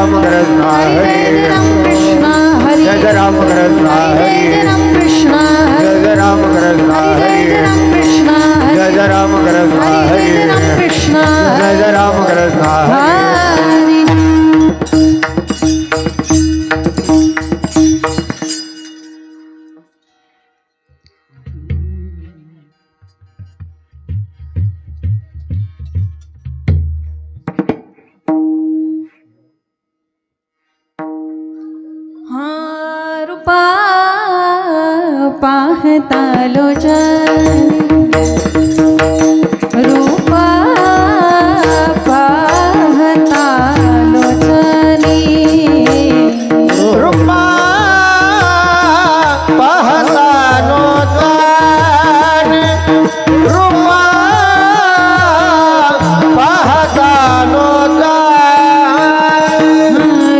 राम कृष्ण हरे कृष्ण हरे जय जय राम कृष्ण हरे कृष्ण जय जय राम कृष्ण हरे कृष्ण जय जय राम कृष्ण हरे कृष्ण जय जय राम कृष्ण हरे रूपा पाहता लोचनी रूपा पाहता लोचनी रूपा पाहता लोचनी रूपा पाहता लोचनी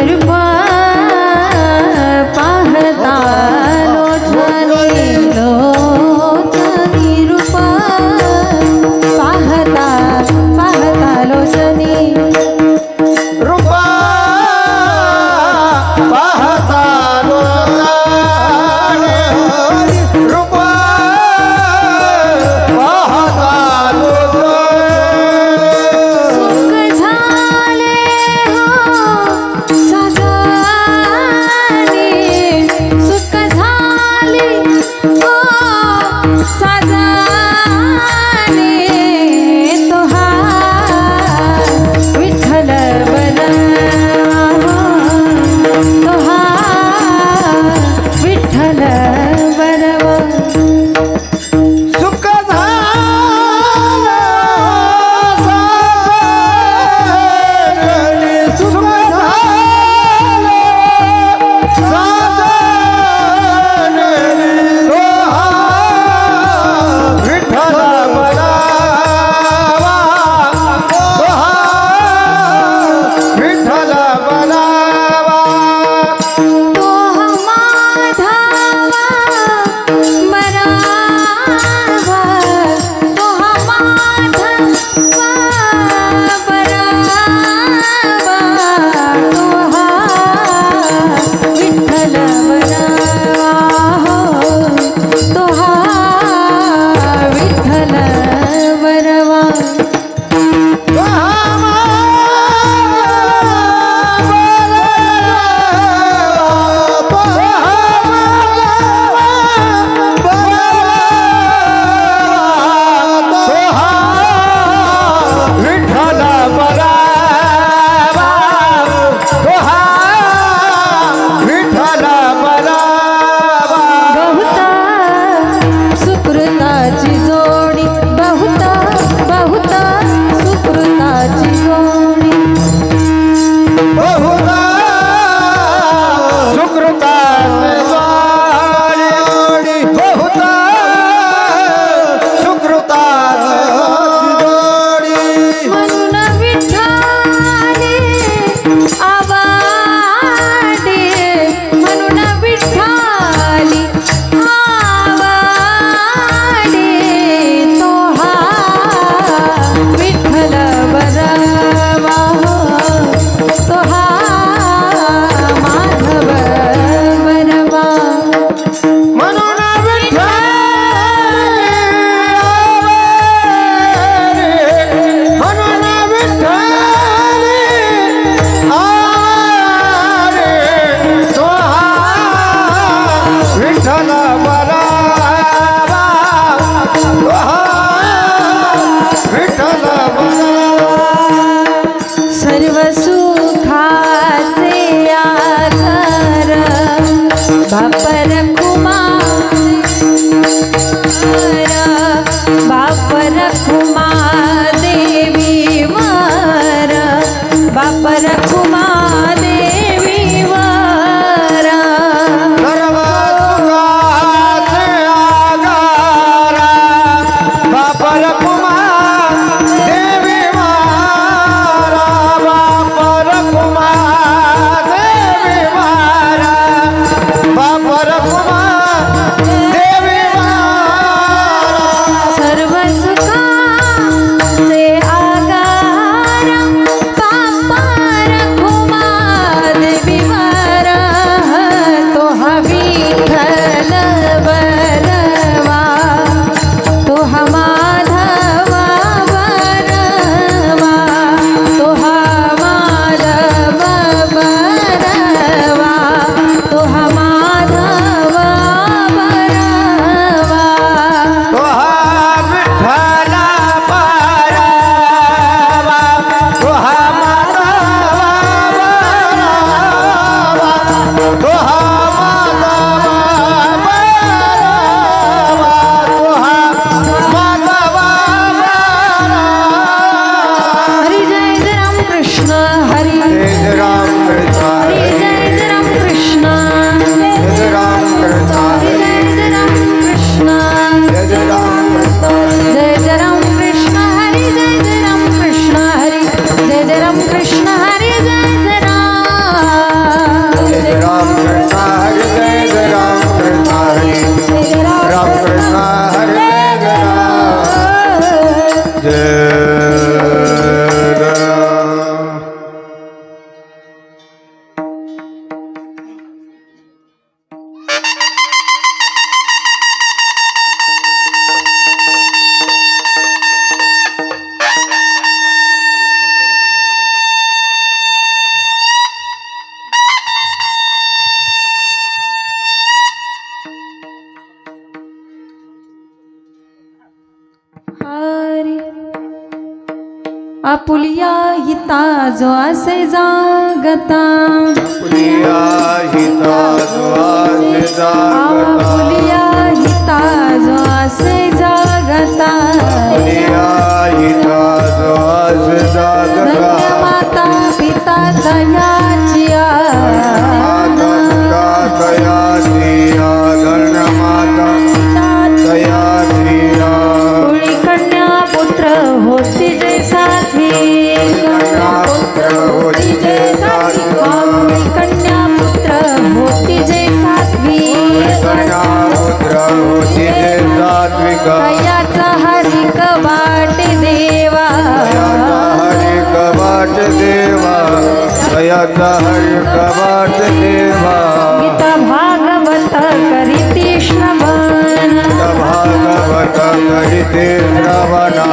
रूपा पाहता लोचनी लोचनी रूपा आपुलिया हिता जो असे जागता प्रिया हिता जो असे जागता आपुलिया हिता जो असे जागता प्रिया हिता जो असे जागता धन्य माता पिता तयाची माता तयाचिया धन्य माता तयाचिया कुळी कन्या पुत्र होती जे सात्विक पुत्र होती जे सात्विक कुळी कन्या पुत्र होती जे सात्विक कन्या पुत्र होती जे सात्विक तयाचा हरिक वाट देवा हरि कवाट देवा दयाचा हरि कवाट देवा गीता भागवत करीती श्रवण भागवत करिते श्रवणा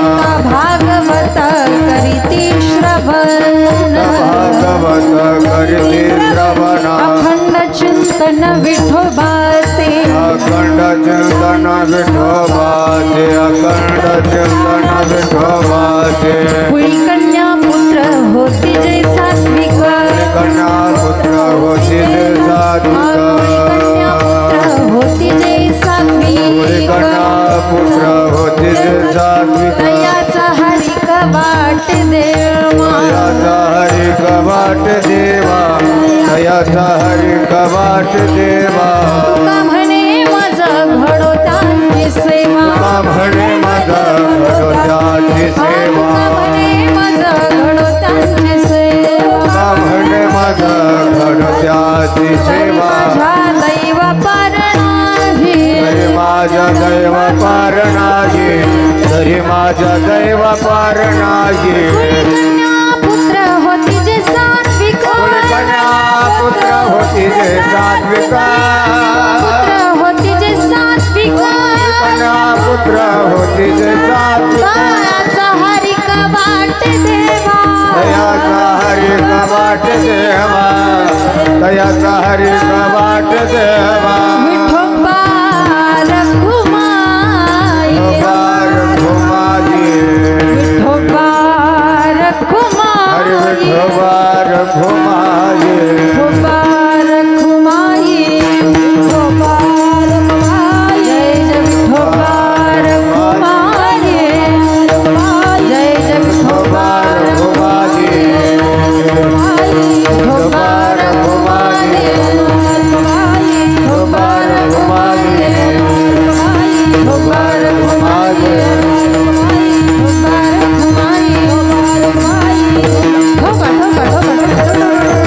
भागवत करीती श्रवण भागवत करिते श्रवणा अखंड चिंतन विठोबाचे अखंड चिंतन विठोबाचे अखंड चिंतन विठोबाचे कुळी कन्या पुत्र होती जे सात्विक कन्या पुत्र होती जे होती जे सात्विक कन्या पुत्र होती जे सात्विक तयाचा हरिक वाट देवा दयाचा हरि कवाट देवा दयाचा हरि कवाट देवा तुका म्हणे माझं घडो त्यांची सेवा तुका म्हणे माझं घडो त्याची सेवा तुका म्हणे माझं घडो त्यांची सेवा तुका म्हणे माझं घडो त्याची सेवा माझ्या दैव पार नाही तरी माझ्या दैव पार नाही तरी माझ्या दैव पार नाही कन्या पुत्र होती जे सात्विक कन्या पुत्र होती जे सात्विक पुत्र होती जे सात्विक कन्या पुत्र होती जे सात्विक दयाचा हरिक वाट देवा दयाचा हरि कवाट देवा दयाचा हरि कवाट देवा विठोबा रखुमाई बार घुमाजी विठोबा हरि रखुमाई विठोबार घुमाजी विठोबा रखुमाई विठोबा रखुमाई जय जय विठोबा रखुमाई जय जय विठोबा घुमाजी विठोबा रखुमाई विठोबा रखुमाई विठोबा रखुमाई विठोबा रखुमाई ठोका ठोका ठोका ठोका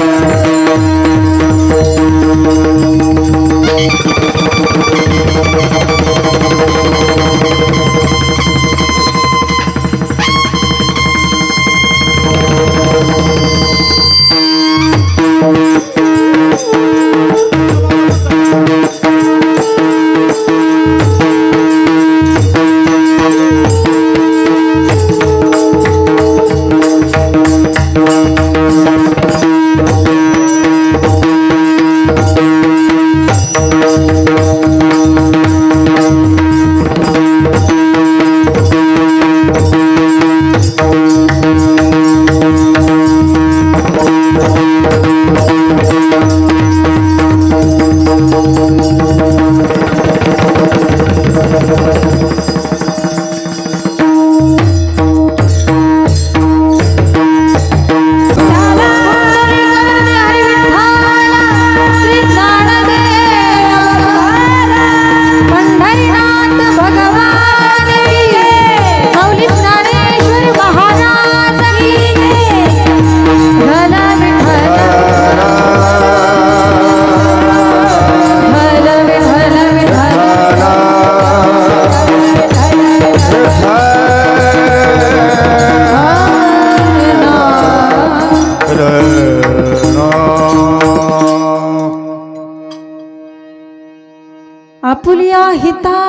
आपुलिया हिता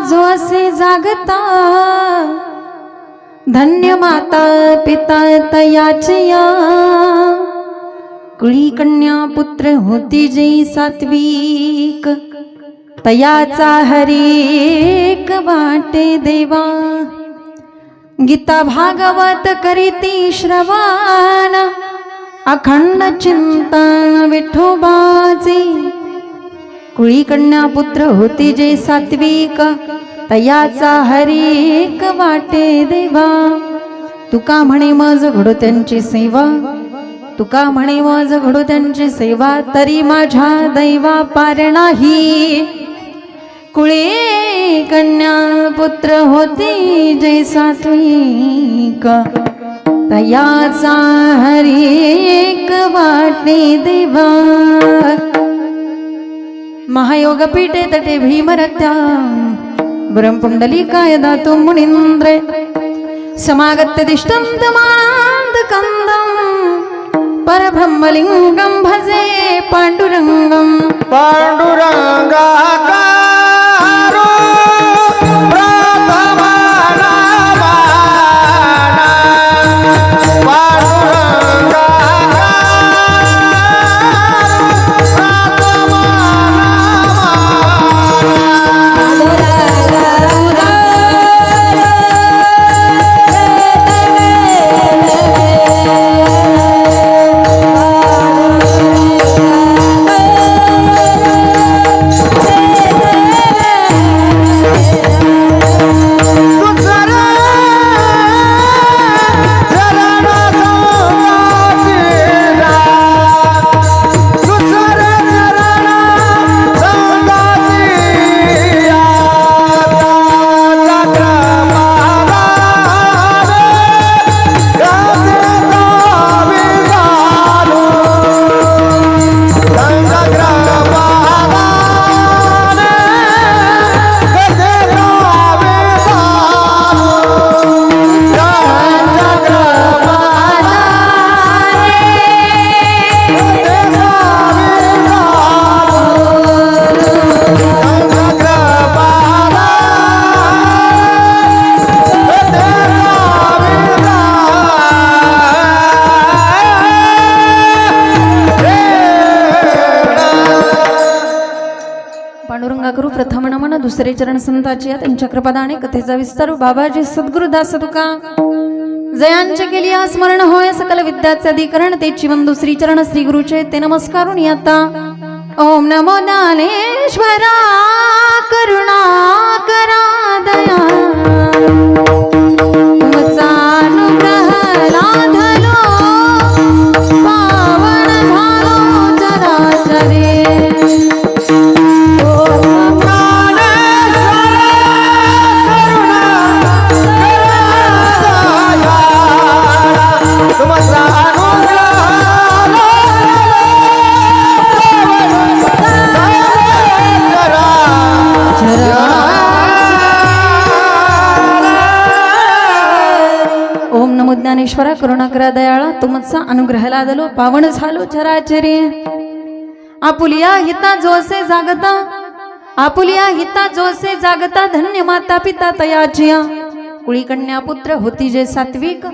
जो असे जागता धन्य माता पिता तयाचया कुळी कन्या पुत्र होती जे सात्विक तयाचा हरेक वाटे देवा गीता भागवत करीती श्रवण अखंड चिंतन विठोबाचे कुळी कन्या पुत्र होती जे सात्विक तयाचा हरिक वाटे देवा तुका म्हणे मज घडो त्यांची सेवा तुका म्हणे मज घडो त्यांची सेवा तरी माझ्या दैवा पार नाही कुळी कन्या पुत्र होती जे सात्विक तयाचा हरिक वाटे देवा महायोगपीठे तटे भीमरत्या ब्रह्मपुंडलिकाय दातु मुनींद्रे समागत्य दिष्टन्तमानन्दकन्दं परब्रह्मलिङ्गं भजे पाण्डुरङ्गं पांडुरंगाकारो प्रथमनामाना पांडुरंगाकरू प्रथम नमन दुसरे चरण संताची त्यांच्या कृपादाने कथेचा विस्तार बाबाजी सद्गुरुदास तुका जयांचे केली स्मरण होय सकल विद्याचे अधिकरण ते जीवन दुसरी चरण श्री गुरुचे ते नमस्कारून आता ओम नमो ज्ञानेश्वरा करुणा करा दया तुमचा अनुग्रह लाधलो पावन झालो चराचरे ओम नमो ज्ञानेश्वरा करुणाकरा दयाळा तुमचा अनुग्रह लादलो पावन झालो चराचरे आपुलिया हिता जोसे जागता आपुलिया हिता जोसे जागता धन्य माता पिता तयाचिया कुळी कन्या पुत्र होती जे सात्विक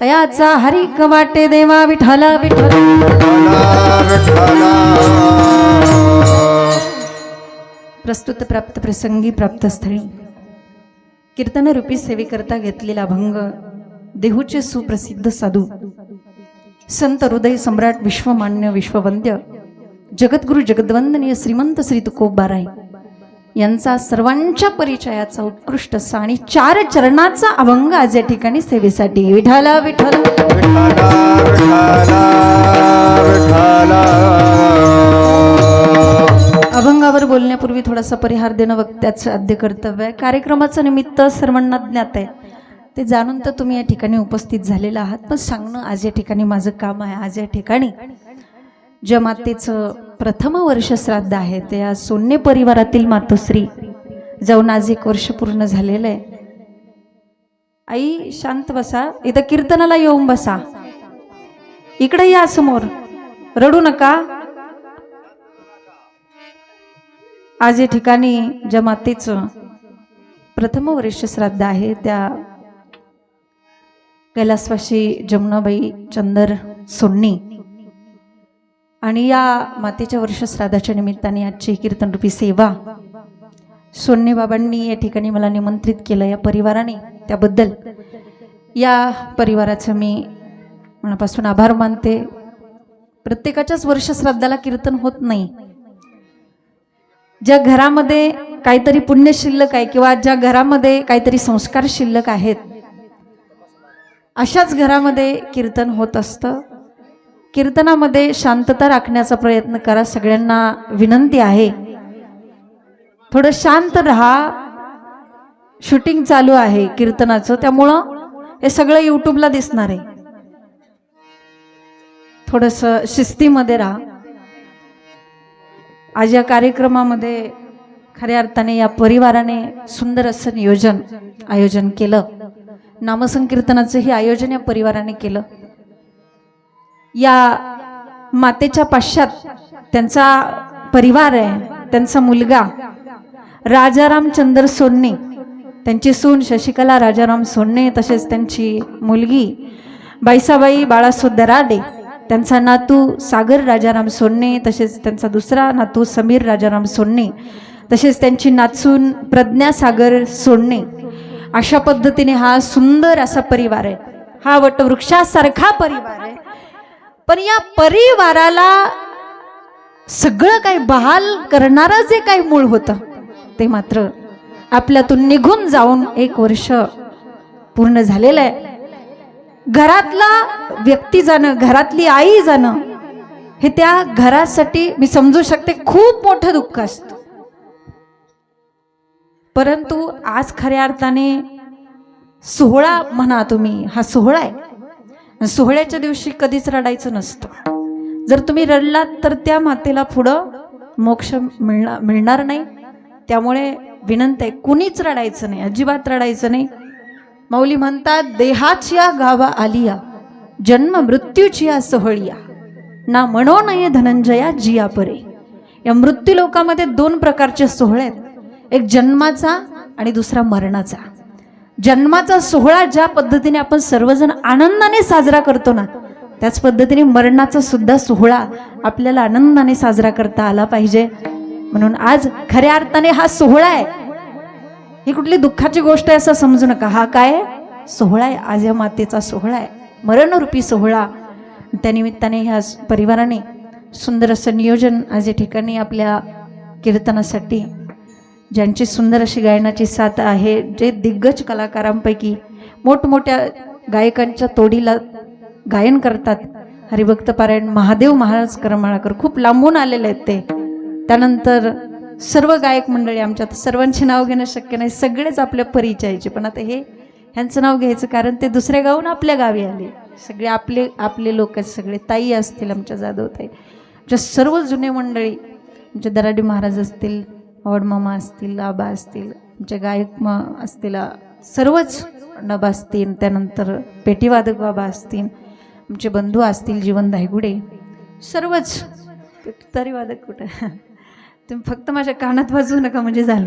तयाचा हरिक वाटे देवा विठ्ठला विठ्ठला प्रस्तुत प्राप्त प्रसंगी प्राप्त स्थळी कीर्तन रूपी सेवेकरता घेतलेला भंग देहूचे सुप्रसिद्ध साधू संत हृदय सम्राट विश्वमान्य विश्ववंद्य जगद्गुरु जगद्वंदनीय श्रीमंत श्री तुकोबाराय यांचा सर्वांच्या परिचयाचा उत्कृष्ट असा आणि 4 चरणाचा अभंग आज या ठिकाणी सेवेसाठी विठ्ठला विठ्ठला अभंगावर बोलण्यापूर्वी थोडासा परिहार देणं वक्त्याचं आद्य कर्तव्य आहे. कार्यक्रमाचं निमित्त सर्वांना ज्ञात आहे ते जाणून तर तुम्ही या ठिकाणी उपस्थित झालेला आहात पण सांगणं आज या ठिकाणी माझं काम आहे. आज या ठिकाणी ज्या मातेचं प्रथम वर्ष श्राद्ध आहे ते आज सोन्ने परिवारातील मातोश्री जाऊन आज 1 वर्ष पूर्ण झालेलं आहे. आई शांत बसा, इथं कीर्तनाला येऊन बसा, इकडे या समोर, रडू नका. आज या ठिकाणी ज्या मातेचं प्रथम वर्ष श्राद्ध आहे त्या कैलासवासी जमुनाबाई चंदर सोन्नी आणि या मातेच्या वर्ष श्राद्धाच्या निमित्ताने आजची कीर्तन रूपी सेवा सोन्ने बाबांनी या ठिकाणी मला निमंत्रित केलं या परिवाराने, त्याबद्दल या परिवाराचं मी मनापासून आभार मानते. प्रत्येकाच्याच वर्षश्राद्धाला कीर्तन होत नाही. ज्या घरामध्ये काहीतरी पुण्य शिल्लक आहे किंवा ज्या घरामध्ये काहीतरी संस्कार शिल्लक आहेत, अशाच घरामध्ये कीर्तन होत असतं. कीर्तनामध्ये शांतता राखण्याचा प्रयत्न करा. सगळ्यांना विनंती आहे, थोडं शांत राहा. शूटिंग चालू आहे कीर्तनाचं, त्यामुळं हे सगळं यूट्यूबला दिसणार आहे. थोडंसं शिस्तीमध्ये राहा. आज या कार्यक्रमामध्ये खऱ्या अर्थाने या परिवाराने सुंदर असं आयोजन केलं. नामसंकीर्तनाचंही आयोजन या परिवाराने केलं. या मातेच्या पाश्चात त्यांचा परिवार आहे, त्यांचा मुलगा राजाराम चंद्र सोन्ने, त्यांची सून शशिकला राजाराम सोन्ने, तसेच त्यांची मुलगी बाईसाबाई बाळासो दराडे, त्यांचा नातू सागर राजाराम सोन्ने, तसेच त्यांचा दुसरा नातू समीर राजाराम सोन्ने, तसेच त्यांची नातसून प्रज्ञा सागर सोन्ने. अशा पद्धतीने हा सुंदर असा परिवार आहे. हा वटवृक्षासारखा परिवार आहे. पण या परिवाराला सगळं काही बहाल करणारं जे काही मूळ होतं ते मात्र आपल्यातून निघून जाऊन 1 वर्ष पूर्ण झालेलं आहे. घरातला व्यक्ती जाणं, घरातली आई जाणं, हे त्या घरासाठी मी समजू शकते खूप मोठं दुःख असतं. परंतु आज खऱ्या अर्थाने सोहळा म्हणा तुम्ही, हा सोहळा आहे. सोहळ्याच्या दिवशी कधीच रडायचं नसतं. जर तुम्ही रडलात तर त्या मातेला पुढं मोक्ष मिळणार नाही. त्यामुळे विनंती आहे, कुणीच रडायचं नाही, अजिबात रडायचं नाही. माऊली म्हणतात, देहाच्या गावा आलिया जन्म मृत्यूची सोहळिया ना म्हणो नये धनंजया जिया परे. या मृत्यू लोकामध्ये 2 प्रकारचे सोहळे आहेत, एक जन्माचा आणि दुसरा मरणाचा. जन्माचा सोहळा ज्या पद्धतीने आपण सर्वजण आनंदाने साजरा करतो ना, त्याच पद्धतीने मरणाचा सुद्धा सोहळा आपल्याला आनंदाने साजरा करता आला पाहिजे. म्हणून आज खऱ्या अर्थाने हा सोहळा आहे. ही कुठली दुःखाची गोष्ट आहे असं समजू नका. हा काय सोहळा आहे, आज या मातेचा सोहळा आहे, मरणरूपी सोहळा. त्यानिमित्ताने ह्या परिवाराने सुंदर असं नियोजन आज या ठिकाणी आपल्या कीर्तनासाठी, ज्यांची सुंदर अशी गायनाची साथ आहे, जे दिग्गज कलाकारांपैकी मोठमोठ्या गायकांच्या तोडीला गायन करतात, हरिभक्त पारायण महादेव महाराज करमाळकर खूप लांबून आलेले आहेत ते. त्यानंतर सर्व गायक मंडळी, आमच्यात सर्वांचे नाव घेणं शक्य नाही, सगळेच आपल्या परिचयाचे, पण आता ह्यांचं नाव घ्यायचं कारण ते दुसऱ्या गावून आपल्या गावी आले. सगळे आपले लोक आहेत. सगळे ताई असतील, आमच्या जाधवताई, आमच्या सर्व जुने मंडळी, आमचे दराडी महाराज असतील, मामा असतील, आबा असतील, आमचे गायक असतील, सर्वच नबा असतील, त्यानंतर पेटीवादक बाबा असतील, आमचे बंधू असतील जीवन धायगुडे, सर्वच. तरी वादक कुठं, तुम्ही फक्त माझ्या कानात वाजवू नका म्हणजे झालं.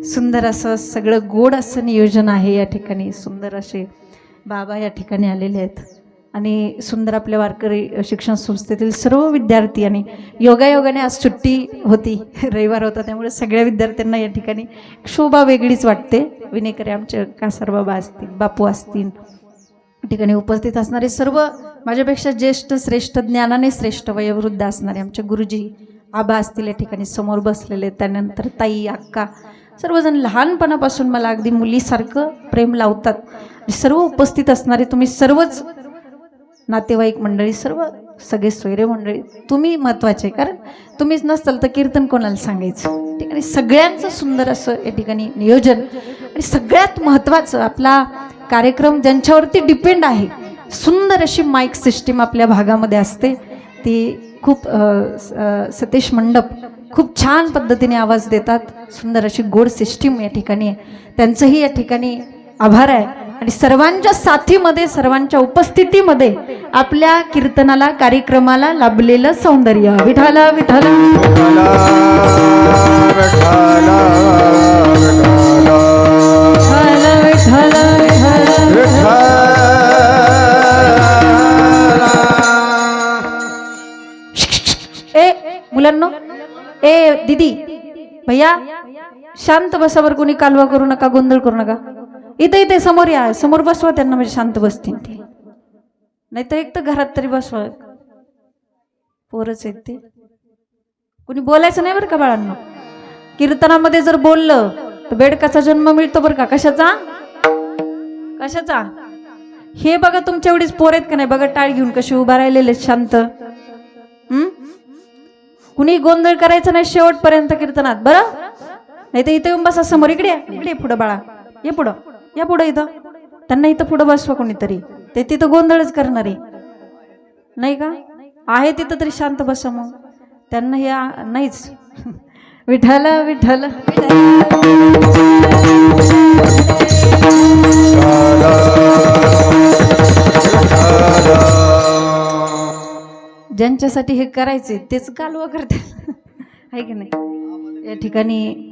सुंदर असं सगळं गोड असं नियोजन आहे या ठिकाणी. सुंदर असे बाबा या ठिकाणी आलेले आहेत आणि सुंदर आपल्या वारकरी शिक्षण संस्थेतील सर्व विद्यार्थी. आणि योगायोगाने आज सुट्टी होती, रविवार होता, त्यामुळे सगळ्या विद्यार्थ्यांना या ठिकाणी शोभा वेगळीच वाटते. विनेकरे आमचे कासार बाबा असतील, बापू असतील, ठिकाणी उपस्थित असणारे सर्व माझ्यापेक्षा ज्येष्ठ श्रेष्ठ, ज्ञानाने श्रेष्ठ, वयोवृद्ध असणारे आमचे गुरुजी आबा असतील या ठिकाणी समोर बसलेले. त्यानंतर ताई, अक्का, सर्वजण लहानपणापासून मला अगदी मुलीसारखं प्रेम लावतात. सर्व उपस्थित असणारे तुम्ही सर्वच नातेवाईक मंडळी, सगळे सोयरे मंडळी, तुम्ही महत्त्वाचे, कारण तुम्हीच नसताल तर कीर्तन कोणाला सांगायचं. ठिकाणी सगळ्यांचं सुंदर असं या ठिकाणी नियोजन. आणि सगळ्यात महत्त्वाचं, आपला कार्यक्रम ज्यांच्यावरती डिपेंड आहे, सुंदर अशी माईक सिस्टीम आपल्या भागामध्ये असते. ती खूप सतीश मंडप खूप छान पद्धतीने आवाज देतात. सुंदर अशी गोड सिस्टीम या ठिकाणी आहे. त्यांचंही या ठिकाणी आभार आहे. आणि सर्वांच्या साथीमध्ये, सर्वांच्या उपस्थितीमध्ये आपल्या कीर्तनाला, कार्यक्रमाला लाभलेलं सौंदर्य. विठाला विठाला मुलांनो, दीदी, भैया शांत बसा बरं, कोणी कालवा करू नका, गोंधळ करू नका. इथे इथे समोर या, समोर बसवा त्यांना, म्हणजे शांत बसतील ते. नाही तर एक तर घरात तरी बसवा, पोरच आहेत ते. कुणी बोलायचं नाही बरं का बाळांनो. कीर्तनामध्ये जर बोललं तर बेडकाचा जन्म मिळतो बरं का. कशाचा कशाचा? हे बघा तुमच्या एवढीच पोर आहेत का नाही, बघा टाळ घेऊन कशी उभा राहिलेले शांत. कुणी गोंधळ करायचं नाही शेवटपर्यंत कीर्तनात, बरं. नाही तर इथे येऊन बसा समोर. इकडे इकडे पुढं बाळा, ये पुढं, या पुढं. इथं त्यांना इथं पुढं बसवा कोणीतरी, ते तिथं गोंधळच करणारे नाही का. आहे तिथं तरी शांत बसा. मग त्यांना हे नाहीच. विठ्ठल विठ्ठल ज्यांच्यासाठी हे करायचे तेच कालवा करतात, आहे की नाही. या ठिकाणी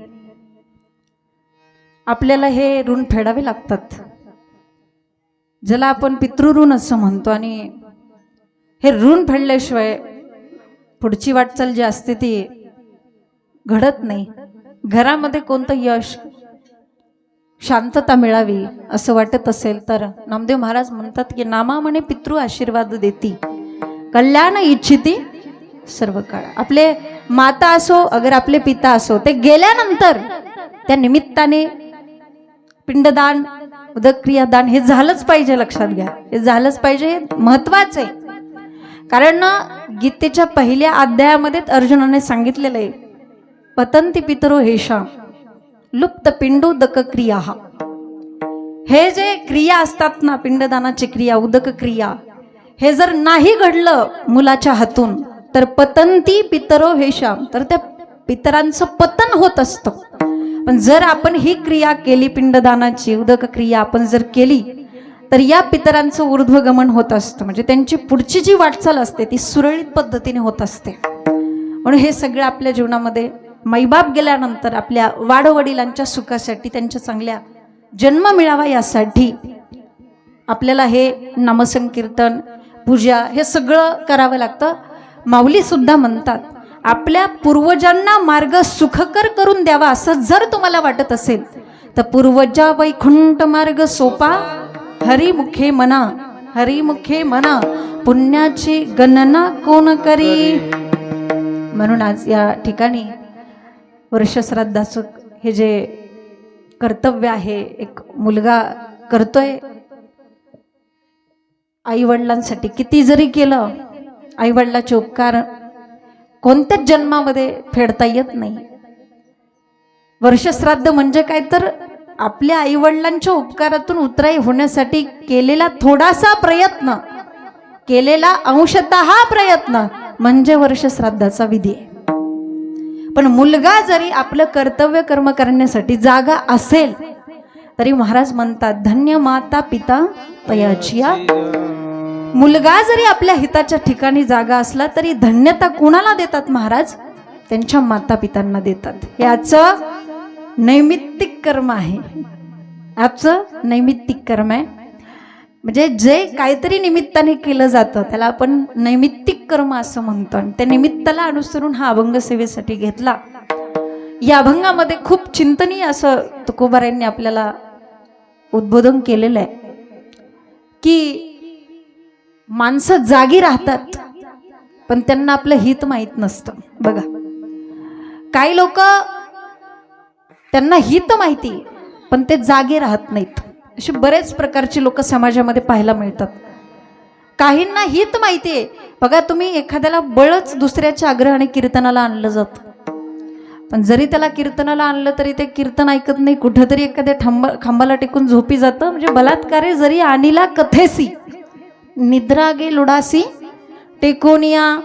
आपल्याला हे ऋण फेडावे लागतात, ज्याला आपण पितृऋण असं म्हणतो. आणि हे ऋण फेडल्याशिवाय पुढची वाटचाल जी असते ती घडत नाही. घरामध्ये कोणतं यश, शांतता मिळावी असं वाटत असेल तर नामदेव महाराज म्हणतात की नामा म्हणे पितृ आशीर्वाद देती, कल्याण इच्छिती सर्व काळ. आपले माता असो अगर आपले पिता असो, ते गेल्यानंतर त्या निमित्ताने पिंडदान, उदक्रियादान हे झालंच पाहिजे. लक्षात घ्या, हे झालंच पाहिजे, हे महत्वाचं आहे. कारण गीतेच्या पहिल्या अध्यायामध्ये अर्जुनाने सांगितलेलं आहे, पतंती पितरो हेषां लुप्त पिंडोदक क्रिया. हे जे क्रिया असतात ना, पिंडदानाची क्रिया, उदक क्रिया, हे जर नाही घडलं मुलाच्या हातून तर पतंती पितरो हेषां, तर त्या पितरांचं पतन होत असतं. पण जर आपण ही क्रिया केली, पिंडदानाची उदक क्रिया आपण जर केली, तर या पितरांचं ऊर्ध्वगमन होत असतं. म्हणजे त्यांची पुढची जी वाटचाल असते ती सुरळीत पद्धतीने होत असते. म्हणून हे सगळं आपल्या जीवनामध्ये मैबाप गेल्यानंतर आपल्या वाडवडिलांच्या सुखासाठी, त्यांच्या चांगल्या जन्म मिळावा यासाठी आपल्याला हे नामसंकीर्तन, पूजा हे सगळं करावं लागतं. माऊली सुद्धा म्हणतात, आपल्या पूर्वजांना मार्ग सुखकर करून द्यावा असं जर तुम्हाला वाटत असेल तर पूर्वजा वैकुंठ मार्ग सोपा, हरिमुखे मना, हरिमुखे मना, पुण्याची गणना कोण करी. म्हणून आज या ठिकाणी वर्षश्राद्धाचं हे जे कर्तव्य आहे, एक मुलगा करतोय आई वडिलांसाठी. किती जरी केलं, आई वडिलाचे उपकार कोणत्याच जन्मामध्ये फेडता येत नाही. वर्षश्राद्ध म्हणजे काय तर आपल्या आई वडिलांच्या उपकारातून उतराई होण्यासाठी केलेला थोडासा प्रयत्न, केलेला अंशतः प्रयत्न म्हणजे वर्षश्राद्धाचा विधी आहे. पण मुलगा जरी आपलं कर्तव्य कर्म करण्यासाठी जागा असेल तरी महाराज म्हणतात, धन्य माता पिता तयाचिया. मुलगा जरी आपल्या हिताच्या ठिकाणी जागा असला तरी धन्यता कुणाला देतात महाराज? त्यांच्या माता पितांना देतात. हे आजचं नैमित्तिक कर्म आहे, आजचं नैमित्तिक कर्म आहे. म्हणजे जे काहीतरी निमित्ताने केलं जातं त्याला आपण नैमित्तिक कर्म असं म्हणतो. आणि त्या निमित्ताला अनुसरून हा अभंग सेवेसाठी घेतला. या अभंगामध्ये खूप चिंतनीय असं तुकोबारायांनी आपल्याला उद्बोधन केलेलं आहे की माणसं जागी राहतात पण त्यांना आपलं हित माहीत नसतं. बघा, काही लोक त्यांना हित माहिती पण ते जागे राहत नाहीत. असे बरेच प्रकारचे लोक समाजामध्ये पाहायला मिळतात. काहींना हित माहिती आहे. बघा, तुम्ही एखाद्याला बळच दुसऱ्याच्या आग्रहाने कीर्तनाला आणलं जातं, पण जरी त्याला कीर्तनाला आणलं तरी ते कीर्तन ऐकत नाही, कुठंतरी एखाद्या खांबाला टेकून झोपी जातं. म्हणजे बलात्कारे जरी आणीला कथेसी, निद्रा गे लुडासी टेकोनिया.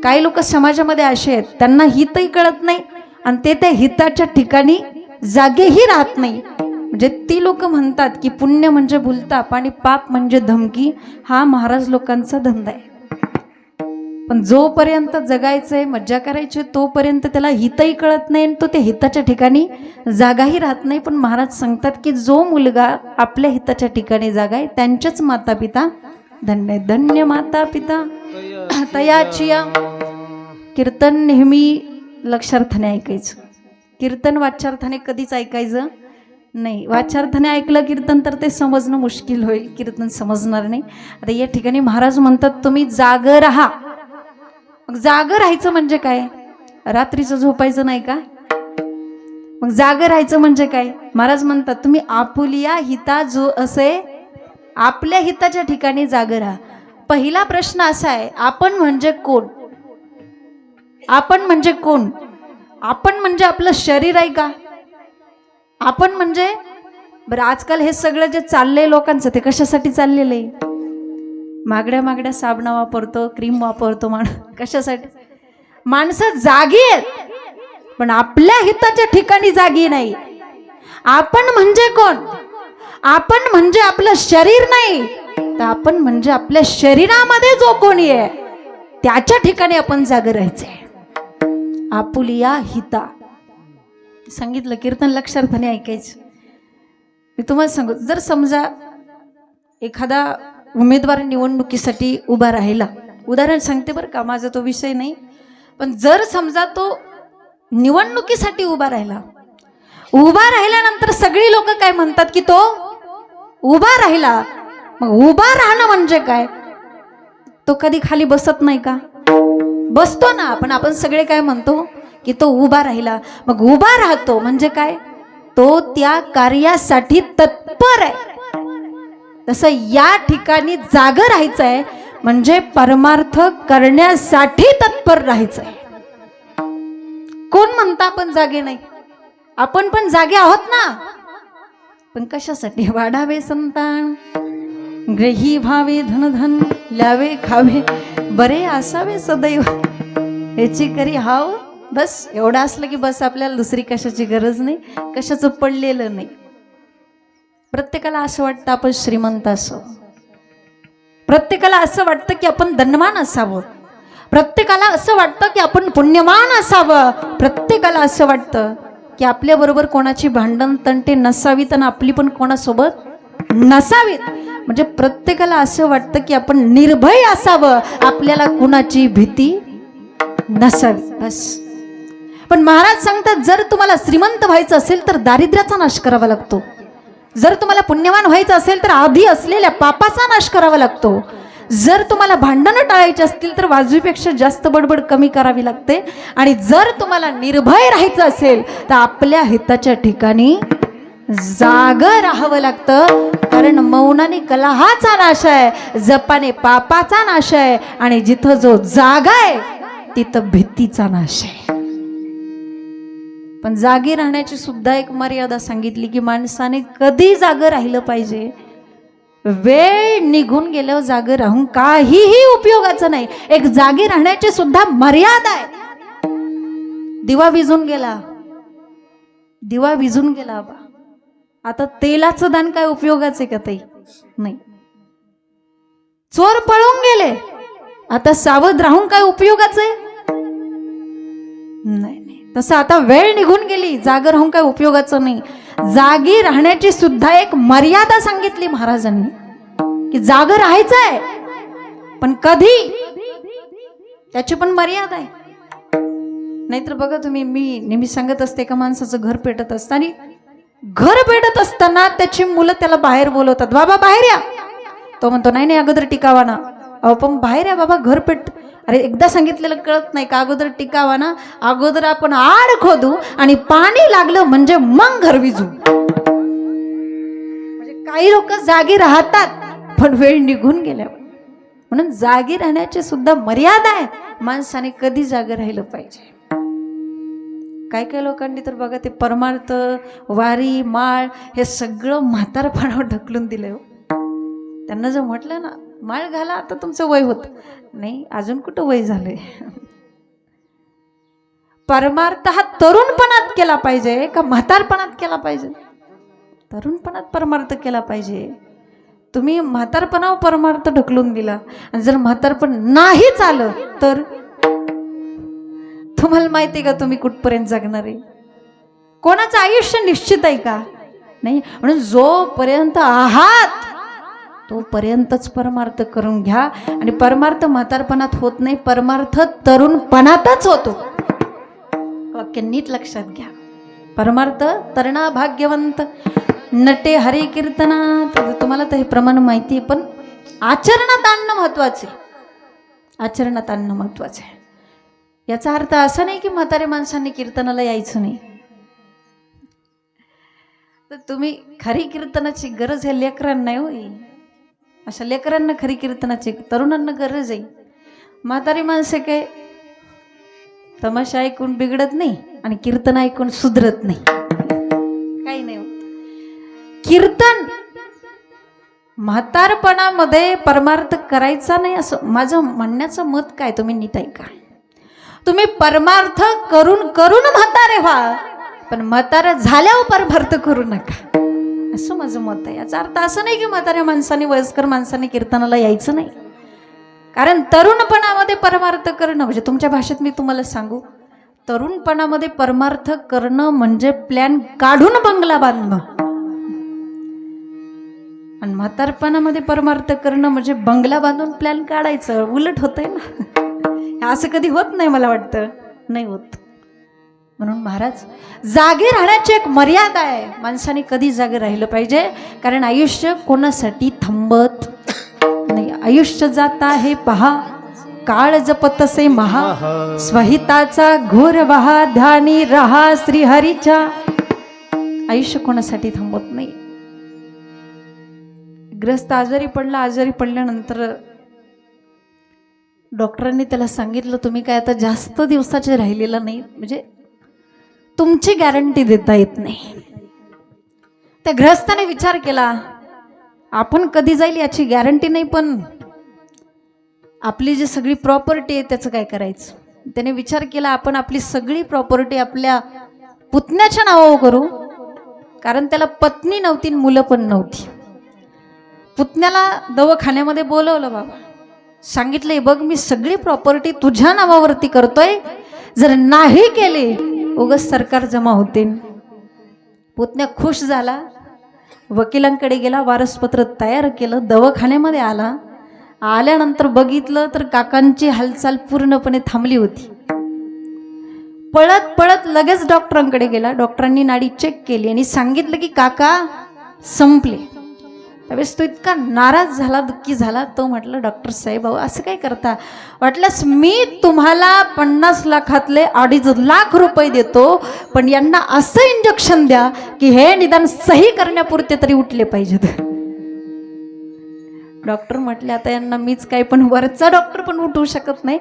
काही लोक समाजामध्ये असे आहेत, त्यांना हितही कळत नाही आणि ते त्या हिताच्या ठिकाणी जागेही राहत नाही. म्हणजे ती लोक म्हणतात की पुण्य म्हणजे भुलताप आणि पाप म्हणजे धमकी. हा महाराज लोकांचा धंदा आहे. पण जोपर्यंत जगायचंय, मज्जा करायची, तोपर्यंत त्याला हितही कळत नाही, तो त्या हिताच्या ठिकाणी जागाही राहत नाही. पण महाराज सांगतात की जो मुलगा आपल्या हिताच्या ठिकाणी जागा आहे त्यांचेच माता पिता धन्य. धन्य माता पिता तयाचिया. कीर्तन नेहमी लक्षार्थाने ऐकायचं. कीर्तन वाच्यार्थाने कधीच ऐकायचं नाही, वाचार्थाने ऐकलं कीर्तन तर ते समजणं मुश्किल होईल, कीर्तन समजणार नाही. आता या ठिकाणी महाराज म्हणतात तुम्ही जागं राहा. मग जागं राहायचं म्हणजे काय? रात्रीचं झोपायचं नाही का? मग जागं राहायचं म्हणजे काय? महाराज म्हणतात तुम्ही आपुलिया हिता जो असे, आपल्या हिताच्या ठिकाणी जागं राहा. पहिला प्रश्न असा आहे, आपण म्हणजे कोण? आपण म्हणजे कोण? आपण म्हणजे आपलं शरीर आहे का? आपण म्हणजे बरं, आजकाल हे सगळं जे चाललंय लोकांचं ते कशासाठी चाललेलं आहे? मागड्या मागड्या साबणा वापरतो, क्रीम वापरतो कशासाठी? माणसं जागी आहेत पण आपल्या हिताच्या ठिकाणी जागी नाही. आपण म्हणजे कोण? आपण म्हणजे आपलं शरीर नाही, तर आपण म्हणजे आपल्या शरीरामध्ये जो कोणी आहे त्याच्या ठिकाणी आपण जागे राहायचंय. आपुलिया हिता सांगितलं, कीर्तन लक्षार्थाने ऐकायचं. मी तुम्हाला सांगू, जर समजा एखादा उमेदवार निवडणुकीसाठी उभा राहिला, उदाहरण सांगते बरं का, माझा तो विषय नाही, पण जर समजा तो निवडणुकीसाठी उभा राहिल्यानंतर सगळी लोक काय म्हणतात की तो उभा राहिला. मग उभा राहणं म्हणजे काय? तो कधी खाली बसत नाही का? बसतो ना, पण आपण सगळे काय म्हणतो की तो उभा राहिला. मग उभा राहतो म्हणजे काय? तो त्या कार्यासाठी तत्पर आहे. तसं या ठिकाणी जागं राहायचं आहे म्हणजे परमार्थ करण्यासाठी तत्पर राहायचं आहे. कोण म्हणता आपण जागे नाही? आपण पण जागे आहोत ना, पण कशासाठी? वाढावे संतान, ग्रही व्हावे धनधन, ल्यावे खावे, बरे असावे सदैव, ह्याची करी हाव. बस एवढं असलं की बस, आपल्याला दुसरी कशाची गरज नाही, कशाचं पडलेलं नाही. प्रत्येकाला असं वाटतं आपण श्रीमंत असावं, प्रत्येकाला असं वाटतं की आपण धनवान असावं, प्रत्येकाला असं वाटतं की आपण पुण्यवान असावं, प्रत्येकाला असं वाटतं की आपल्या बरोबर कोणाची भांडण तंटे नसावीत आणि आपली पण कोणासोबत नसावीत. म्हणजे प्रत्येकाला असं वाटतं की आपण निर्भय असावं, आपल्याला कुणाची भीती नसावी. बस. पण महाराज सांगतात जर तुम्हाला श्रीमंत व्हायचं असेल तर दारिद्र्याचा नाश करावा लागतो. जर तुम्हाला पुण्यवान व्हायचं असेल तर आधी असलेल्या पापाचा नाश करावा लागतो. जर तुम्हाला भांडणं टाळायची असतील तर वाजवीपेक्षा जास्त बडबड कमी करावी लागते. आणि जर तुम्हाला निर्भय राहायचं असेल तर आपल्या हिताच्या ठिकाणी जागं राहावं लागतं. कारण मौनाने कलहाचा नाश आहे, जपाने पापाचा नाश आहे, आणि जिथं जो जागा आहे तिथं भीतीचा नाश आहे. पण जागी राहण्याची सुद्धा एक मर्यादा सांगितली की माणसाने कधी जागं राहिलं पाहिजे. वेळ निघून गेल्यावर जागे राहून काहीही उपयोगाचं नाही. एक जागे राहण्याची सुद्धा मर्यादा आहे. दिवा विझून गेला, दिवा विझून गेला बा, आता तेलाचं दान काय उपयोगाचं आहे का ताई? नाही. चोर पळून गेले, आता सावध राहून काय उपयोगाचं आहे? नाही. तसं आता वेळ निघून गेली, जागे राहून काय उपयोगाचं नाही. जागी राहण्याची सुद्धा एक मर्यादा सांगितली महाराजांनी की जागं राहायचं आहे, पण कधी, त्याची पण मर्यादा आहे. नाहीतर बघा तुम्ही, मी नेहमी सांगत असते, एका माणसाचं घर पेटत असताना, घर पेटत असताना त्याची मुलं त्याला बाहेर बोलवतात, बाबा बाहेर या. तो म्हणतो नाही नाही अगोदर टिकावा ना. अहो पण बाहेर या बाबा, घर पेट. अरे एकदा सांगितलेलं कळत नाही का? अगोदर टिकावा ना, अगोदर आपण आड खोदू आणि पाणी लागलं म्हणजे मग घर विझू. म्हणजे काही लोक जागी राहतात पण वेळ निघून गेल्यावर. म्हणून जागी राहण्याची सुद्धा मर्यादा आहे. माणसाने कधी जागे राहिलं पाहिजे. काय काय लोकांनी तर बघा ते परमार्थ, वारी, माळ हे सगळं म्हातारपणावर ढकलून दिलंय. त्यांना जर म्हटलं ना माळ घाला, आता तुमचं वय होत नाही, अजून कुठं वय झालंय. परमार्थ हा तरुणपणात केला पाहिजे का म्हातारपणात केला पाहिजे? तरुणपणात परमार्थ केला पाहिजे. तुम्ही म्हातारपणावर परमार्थ ढकलून दिला आणि जर म्हातारपण नाहीच आलं तर तुम्हाला माहिती आहे का तुम्ही कुठपर्यंत जगणार आहे? कोणाचं आयुष्य निश्चित आहे का? नाही. म्हणून जोपर्यंत आहात तोपर्यंतच परमार्थ करून घ्या. आणि परमार्थ म्हातारपणात होत नाही, परमार्थ तरुणपणातच होतो. वाक्य नीट लक्षात घ्या. परमार्थ तरणा भाग्यवंत नटे हरी कीर्तनात. तुम्हाला तर हे प्रमाण माहिती आहे, पण आचरणात आणणं महत्वाचे. आचरणात आणणं महत्वाचं आहे. याचा अर्थ असा नाही की म्हातारे माणसांनी कीर्तनाला यायचं नाही. तर तुम्ही खरी कीर्तनाची गरज आहे लेकरांना होई. अशा लेकरांना खरी कीर्तनाची, तरुणांना गरज आहे. म्हातारी माणसे काय तमाशा ऐकून बिघडत नाही आणि कीर्तन ऐकून सुधरत नाही, काही नाही होत. कीर्तन म्हातारपणामध्ये परमार्थ करायचा नाही असं माझं म्हणण्याचं मत काय, तुम्ही नीट ऐका. तुम्ही परमार्थ करून करून म्हातारे व्हा, पण म्हातारे झाल्यावर परमार्थ करू नका, असं माझं मत आहे. याचा अर्थ असं नाही की म्हाताऱ्या माणसाने, वयस्कर माणसाने कीर्तनाला यायचं नाही. कारण तरुणपणामध्ये परमार्थ करणं म्हणजे, तुमच्या भाषेत मी तुम्हाला सांगू, तरुणपणामध्ये परमार्थ करणं म्हणजे प्लॅन काढून बंगला बांधणं, आणि म्हातारपणामध्ये परमार्थ करणं म्हणजे बंगला बांधून प्लॅन काढायचं. उलट होतंय ना. असं कधी होत नाही, मला वाटतं नाही होत. म्हणून महाराज, जागे राहण्याची एक मर्यादा आहे. माणसाने कधी जागे राहिलं पाहिजे, कारण आयुष्य कोणासाठी थांबत नाही. आयुष्य जात आहे पहा, काळ जपतसे महा, स्वहिताचा घोर बहा, ध्यानी रहा श्रीहरीच्या. आयुष्य कोणासाठी थांबत नाही. ग्रस्त आजारी पडला, आजारी पडल्यानंतर डॉक्टरांनी त्याला सांगितलं, तुम्ही काय आता जास्त दिवसाचे राहिलेलं नाही, म्हणजे तुमची गॅरंटी देता येत नाही. त्या ग्रस्ताने विचार केला, आपण कधी जाईल याची गॅरंटी नाही, पण आपली जी सगळी प्रॉपर्टी आहे त्याचं काय करायचं. त्याने विचार केला, आपण आपली सगळी प्रॉपर्टी आपल्या पुतण्याच्या नावावर करू, कारण त्याला पत्नी नव्हती, मुलं पण नव्हती. पुतण्याला दवाखान्यामध्ये बोलवलं, बाबा सांगितलंय, बघ मी सगळी प्रॉपर्टी तुझ्या नावावरती करतोय, जर नाही केली उगाच सरकार जमा होते. पुतण्या खुश झाला, वकिलांकडे गेला, वारसपत्र तयार केलं, दवाखान्यामध्ये आला. आल्यानंतर बघितलं तर काकांची हालचाल पूर्णपणे थांबली होती. पळत पळत लगेच डॉक्टरांकडे गेला. डॉक्टरांनी नाडी चेक केली आणि सांगितलं की काका संपले. त्यावेळेस तो इतका नाराज झाला, दुःखी झाला. तो म्हटलं, डॉक्टर साहेब अहो असं काय करता, वाटल्यास मी तुम्हाला 50 लाखातले 2.5 लाख रुपये देतो, पण यांना असं इंजेक्शन द्या की हे निदान सही करण्यापुरते तरी उठले पाहिजेत. डॉक्टर म्हटले, आता यांना मीच काय, पण वरचा डॉक्टर पण उठवू शकत नाही,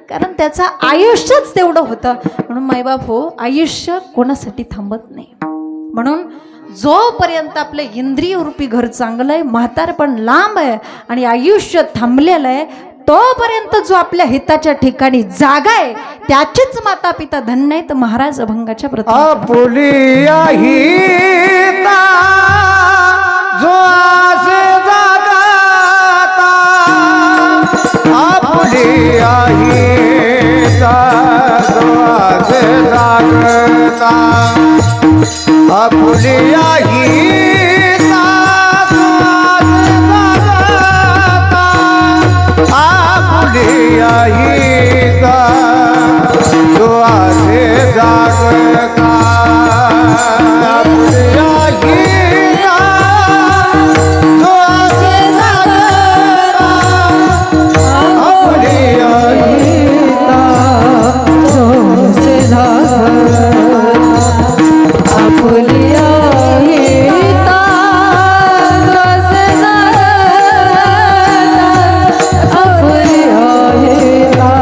कारण त्याचं आयुष्यच तेवढं होतं. म्हणून मायबाप हो, आयुष्य कोणासाठी थांबत नाही. म्हणून जोपर्यंत आपलं इंद्रिय रूपी घर चांगलं आहे, म्हातारपण लांब आहे आणि आयुष्य थांबलेलं आहे, तोपर्यंत जो आपल्या हिताच्या ठिकाणी जागा आहे त्याचीच माता पिता धन्य आहेत. महाराज अभंगाच्या प्रति आपुलिया हिता जो आसे जागाता, आपुलिया हिता जो आसे जागता, आपुलिया हिता जो आसे जागता, आपुलिया हिता जो आसे जागता, आपुलिया हिता जो आसे जागता, आपुलिया हिता जो आसे जागता, आपुलिया हिता जो आसे जागता, आपुलिया हिता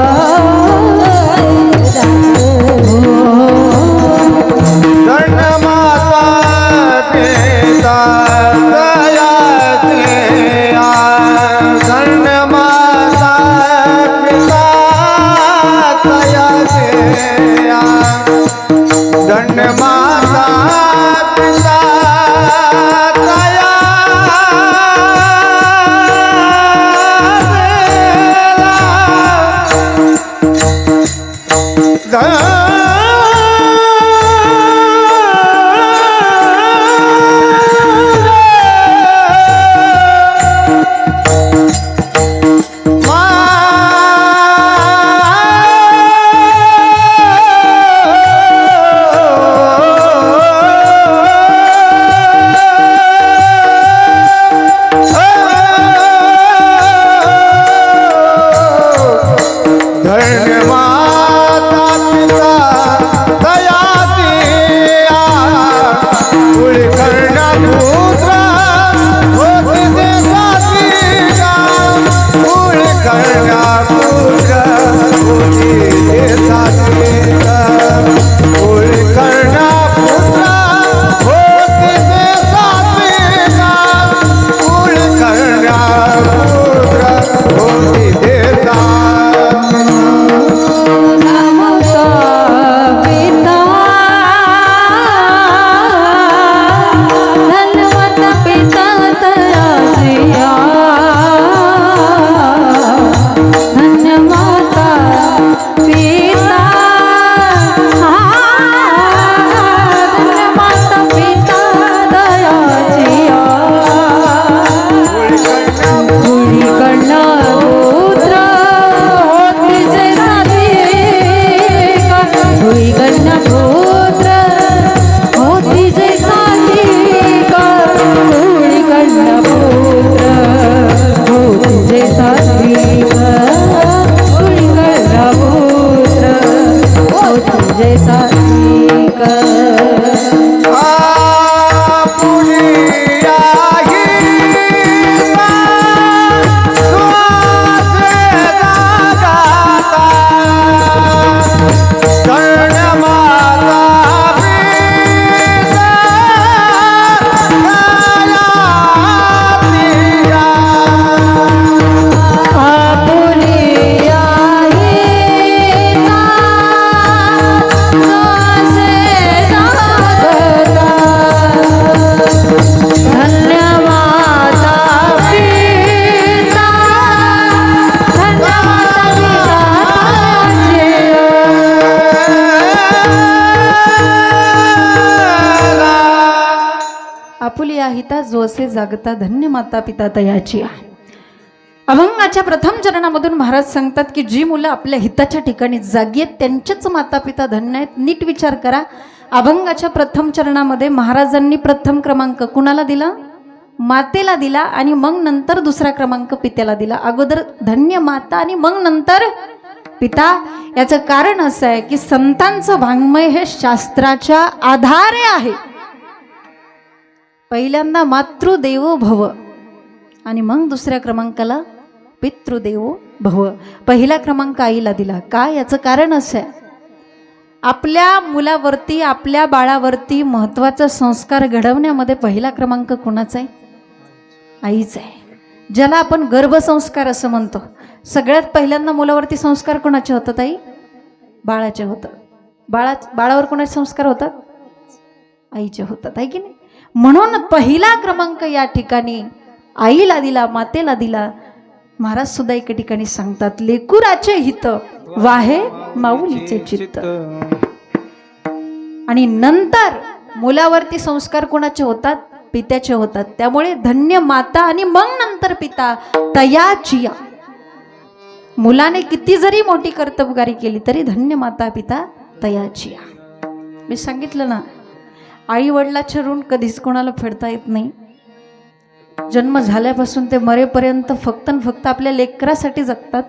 धन माता पिता दया दिया, धन माता पिता दया दिया, धन माता पिता दया दिया. तुझे सात्विक आपुलिया हिता जोसे जागता धन्य माता पिता तयाची. अभंगाच्या प्रथम चरणामधून महाराज सांगतात की जी मुलं आपल्या हिताच्या ठिकाणी जागी आहेत त्यांचेच माता पिता धन्य आहेत. नीट विचार करा. अभंगाच्या प्रथम चरणामध्ये महाराजांनी प्रथम क्रमांक कुणाला दिला? मातेला दिला आणि मग नंतर दुसरा क्रमांक पित्याला दिला. अगोदर धन्य माता आणि मग नंतर पिता. याचं कारण असं आहे की संतांचं वाङ्मय हे शास्त्राच्या आधारे आहे. पहिल्यांदा मातृदेवो भव आणि मग दुसऱ्या क्रमांकाला पितृदेवो भव. पहिला क्रमांक आईला दिला. काय? याचं कारण असं आहे आपल्या मुलावरती आपल्या बाळावरती महत्त्वाचा संस्कार घडवण्यामध्ये पहिला क्रमांक कोणाचा आहे? आईचा आहे. ज्याला आपण गर्भसंस्कार असं म्हणतो. सगळ्यात पहिल्यांदा मुलावरती संस्कार कोणाचे होतात? आई बाळाचे होतात. बाळावर कोणाचे संस्कार होतात? आईचे होतात, आहे की नाही? म्हणून पहिला क्रमांक या ठिकाणी आईला दिला, मातेला दिला. महाराज सुद्धा एके ठिकाणी सांगतात लेकुराचे हित वाहे माऊलीचे चित्त. आणि नंतर मुलावरती संस्कार कोणाचे होतात? पित्याचे होतात. त्यामुळे धन्य माता आणि मग नंतर पिता तयाची. मुलाने किती जरी मोठी कर्तबगारी केली तरी धन्य माता पिता तयाची. मी सांगितलं ना, आई वडिलाचे ऋण कधीच कोणाला फेडता येत नाही. जन्म झाल्यापासून ते मरेपर्यंत फक्त आणि फक्त आपल्या लेकरासाठी जगतात.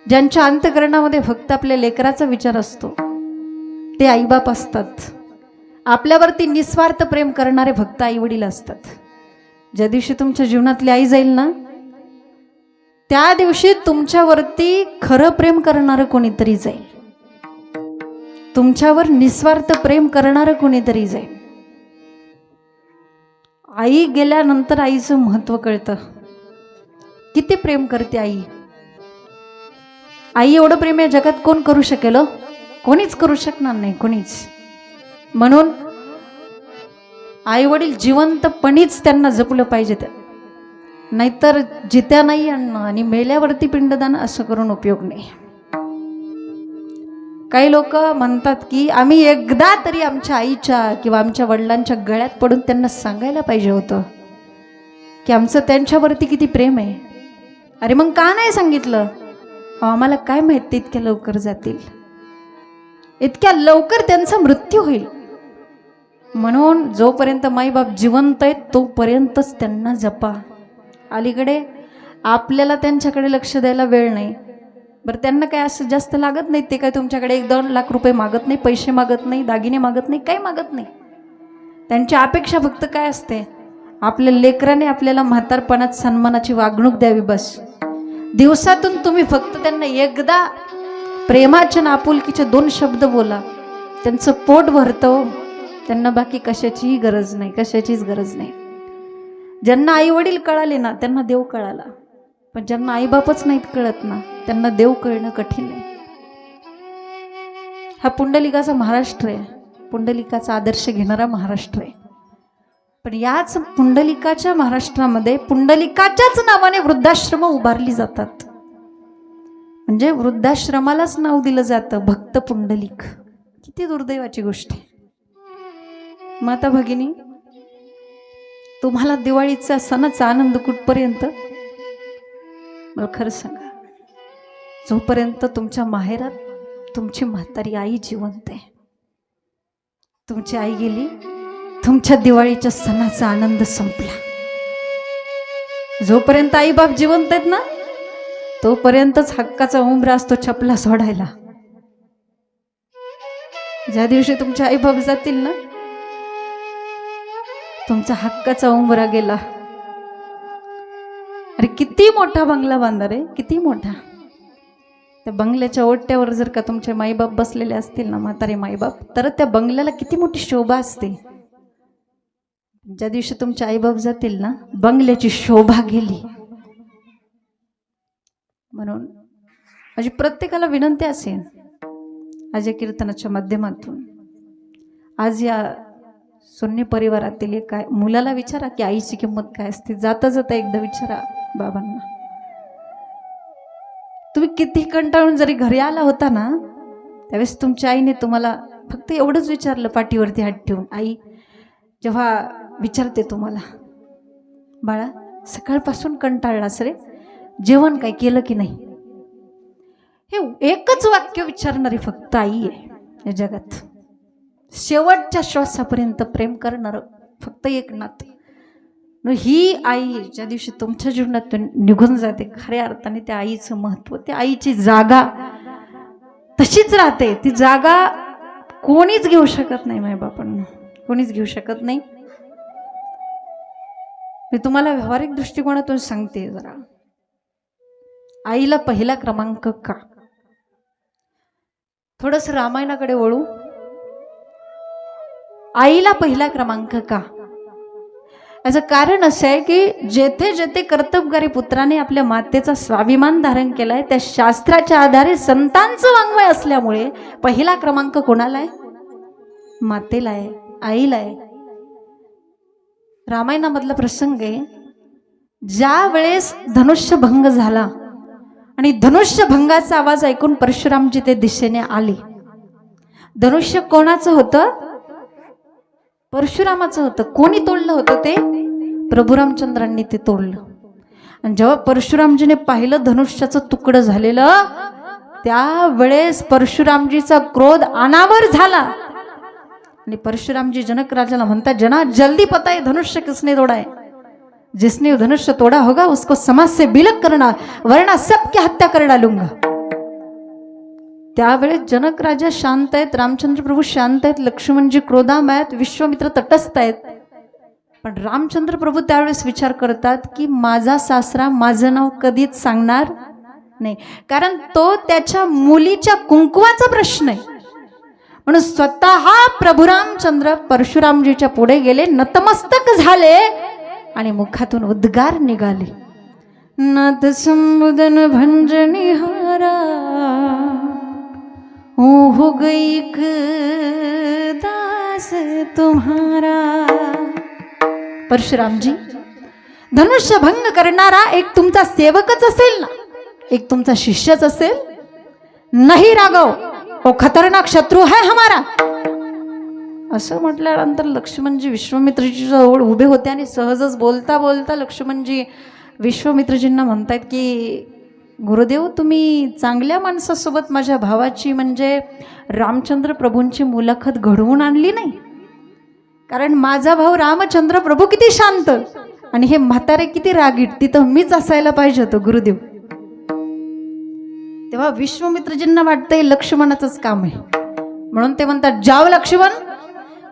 ज्यांच्या अंतःकरणामध्ये फक्त आपल्या लेकराचा विचार असतो ते आईबाप असतात. आपल्यावरती निस्वार्थ प्रेम करणारे फक्त आई वडील असतात. ज्या दिवशी तुमच्या जीवनातली आई जाईल ना, त्या दिवशी तुमच्यावरती खरं प्रेम करणारं कोणीतरी जाईल. तुमच्यावर निस्वार्थ प्रेम करणारं कोणीतरी जाईल. आई गेल्यानंतर आईचं महत्त्व कळतं. किती प्रेम करते आई. आई एवढं प्रेम या जगात कोण करू शकेल? कोणीच करू शकणार नाही, कोणीच. म्हणून आई वडील जिवंतपणीच त्यांना जपलं पाहिजे. नाहीतर जित्या नाही आणणं आणि मेल्यावरती पिंडदान असं करून उपयोग नाही. काही लोक म्हणतात की आम्ही एकदा तरी आमच्या आईच्या किंवा आमच्या वडिलांच्या गळ्यात पडून त्यांना सांगायला पाहिजे होतं की आमचं त्यांच्यावरती किती प्रेम आहे. अरे मग का नाही सांगितलं? आम्हाला काय माहिती इतक्या लवकर जातील, इतक्या लवकर त्यांचा मृत्यू होईल. म्हणून जोपर्यंत माईबाप जिवंत आहेत तोपर्यंतच त्यांना जपा. अलीकडे आपल्याला त्यांच्याकडे लक्ष द्यायला वेळ नाही. बरं, त्यांना काय असं जास्त लागत नाही. ते काय तुमच्याकडे 1-2 लाख रुपये मागत नाही, पैसे मागत नाही, दागिने मागत नाही, काही मागत नाही. त्यांची अपेक्षा फक्त काय असते? आपल्या लेकराने आपल्याला म्हातारपणात सन्मानाची वागणूक द्यावी, बस. दिवसातून तुम्ही फक्त त्यांना एकदा प्रेमाच्या आपुलकीचे 2 शब्द बोला, त्यांचं पोट भरतं. त्यांना बाकी कशाचीही गरज नाही, कशाचीच गरज नाही. ज्यांना आई वडील कळाले ना त्यांना देव कळाला. पण ज्यांना आईबापच नाहीत कळत ना त्यांना देव कळणं कठीण आहे. हा पुंडलिकाचा महाराष्ट्र आहे. पुंडलिकाचा आदर्श घेणारा महाराष्ट्र आहे. पण याच पुंडलिकाच्या महाराष्ट्रामध्ये पुंडलिकाच्याच नावाने वृद्धाश्रम उभारली जातात. म्हणजे वृद्धाश्रमालाच नाव दिलं जातं भक्त पुंडलिक. किती दुर्दैवाची गोष्ट आहे. माता भगिनी, तुम्हाला दिवाळीचा सणाचा आनंद कुठपर्यंत? मला खरं सांगा. जोपर्यंत तुमच्या माहेरात तुमची म्हातारी आई जिवंत आहे. तुमची आई गेली, तुमच्या दिवाळीच्या सणाचा आनंद संपला. जोपर्यंत आई बाप जिवंत आहेत ना तोपर्यंतच हक्काचा उंबरा असतो चपला सोडायला. ज्या दिवशी तुमचे आईबाप जातील ना, तुमचा हक्काचा उंबरा गेला. अरे किती मोठा बंगला बांधा रे, किती मोठा. त्या बंगल्याच्या ओट्यावर जर का तुमचे माईबाप बसलेले असतील ना, म्हातारे माईबाप, तर त्या बंगल्याला किती मोठी शोभा असते. ज्या दिवशी तुमचे आईबाप जातील ना, बंगल्याची शोभा गेली. म्हणून माझी प्रत्येकाला विनंती असेल, आज या कीर्तनाच्या माध्यमातून, आज या सोन्नी परिवारातील एक मुलाला विचारा की आईची किंमत काय असते. जाता जाता एकदा विचारा बाबांना, तुम्ही किती कंटाळून जरी घरी आला होता ना, त्यावेळेस तुमच्या आईने तुम्हाला फक्त एवढंच विचारलं पाठीवरती हात ठेवून. आई जेव्हा विचारते तुम्हाला, बाळा सकाळपासून कंटाळलास रे, जेवण काय केलं की नाही, हे एकच वाक्य विचारणारी फक्त आई आहे या जगात. शेवटच्या श्वासापर्यंत प्रेम करणार फक्त एक नातं. ही आई ज्या दिवशी तुमच्या जीवनातून निघून जाते, खऱ्या अर्थाने त्या आईचं महत्व, त्या आईची जागा तशीच राहते. ती जागा कोणीच घेऊ शकत नाही. मायबापांना कोणीच घेऊ शकत नाही. मी तुम्हाला व्यावहारिक दृष्टिकोनातून सांगते जरा, आईला पहिला क्रमांक का. थोडस रामायणाकडे वळू. आईला पहिला क्रमांक का, याचं कारण असं आहे की जेथे जेथे कर्तबगारी पुत्राने आपल्या मातेचा स्वाभिमान धारण केलाय, त्या शास्त्राच्या आधारे संतांचं वाङ्मय असल्यामुळे पहिला क्रमांक कोणाला आहे, मातेला आहे, आईला आहे. रामायणामधला प्रसंग आहे, ज्या वेळेस धनुष्यभंग झाला आणि धनुष्यभंगाचा आवाज ऐकून परशुरामजी ते दिशेने आले. धनुष्य कोणाचं होतं, परशुरामाचं होतं. कोणी तोडलं होतं ते, प्रभू रामचंद्रांनी ते तोडलं. आणि जेव्हा परशुरामजीने पाहिलं धनुष्याचं तुकडं झालेलं, त्यावेळेस परशुरामजीचा क्रोध अनावर झाला. आणि परशुरामजी जनक राजाला म्हणतात, जना जल्दी पता है धनुष्य किसने तोड़ा है, जिसने धनुष्य तोड़ा होगा उसको समाज से बिलक करना, वरना सबकी हत्या कर डालूंगा. त्यावेळेस जनक राजा शांत आहेत, रामचंद्र प्रभू शांत आहेत, लक्ष्मणजी क्रोधामय आहेत, विश्वामित्र तटस्थ आहेत. पण रामचंद्र प्रभू त्यावेळेस विचार करतात की माझा सासरा माझं नाव कधीच सांगणार नाही, कारण तो त्याच्या मुलीच्या कुंकवाचा प्रश्न आहे. म्हणून स्वतः प्रभू रामचंद्र परशुरामजीच्या पुढे गेले, नतमस्तक झाले आणि मुखातून उद्गार निघाले, नाथ संबुदन भंजनिहारा हो गई दास तुम्हारा. परशुरामजी, धनुष्यभंग करणारा एक तुमचा सेवकच असेल ना, एक तुमचा शिष्यच असेल. नाही राघव, वो खतरनाक शत्रू है हमारा. असं म्हटल्यानंतर लक्ष्मणजी विश्वामित्रजी जवळ उभे होते आणि सहजच बोलता बोलता लक्ष्मणजी विश्वामित्रजींना म्हणतात की गुरुदेव, तुम्ही चांगल्या माणसासोबत माझ्या भावाची म्हणजे रामचंद्र प्रभूंची मुलाखत घडवून आणली नाही. कारण माझा भाऊ रामचंद्र प्रभू किती शांत आणि हे म्हातारे किती रागीट, तिथं मीच असायला पाहिजे होतं गुरुदेव. तेव्हा विश्वामित्रजींना वाटतंय लक्ष्मणाचंच काम आहे, म्हणून ते म्हणतात, जाव लक्ष्मण.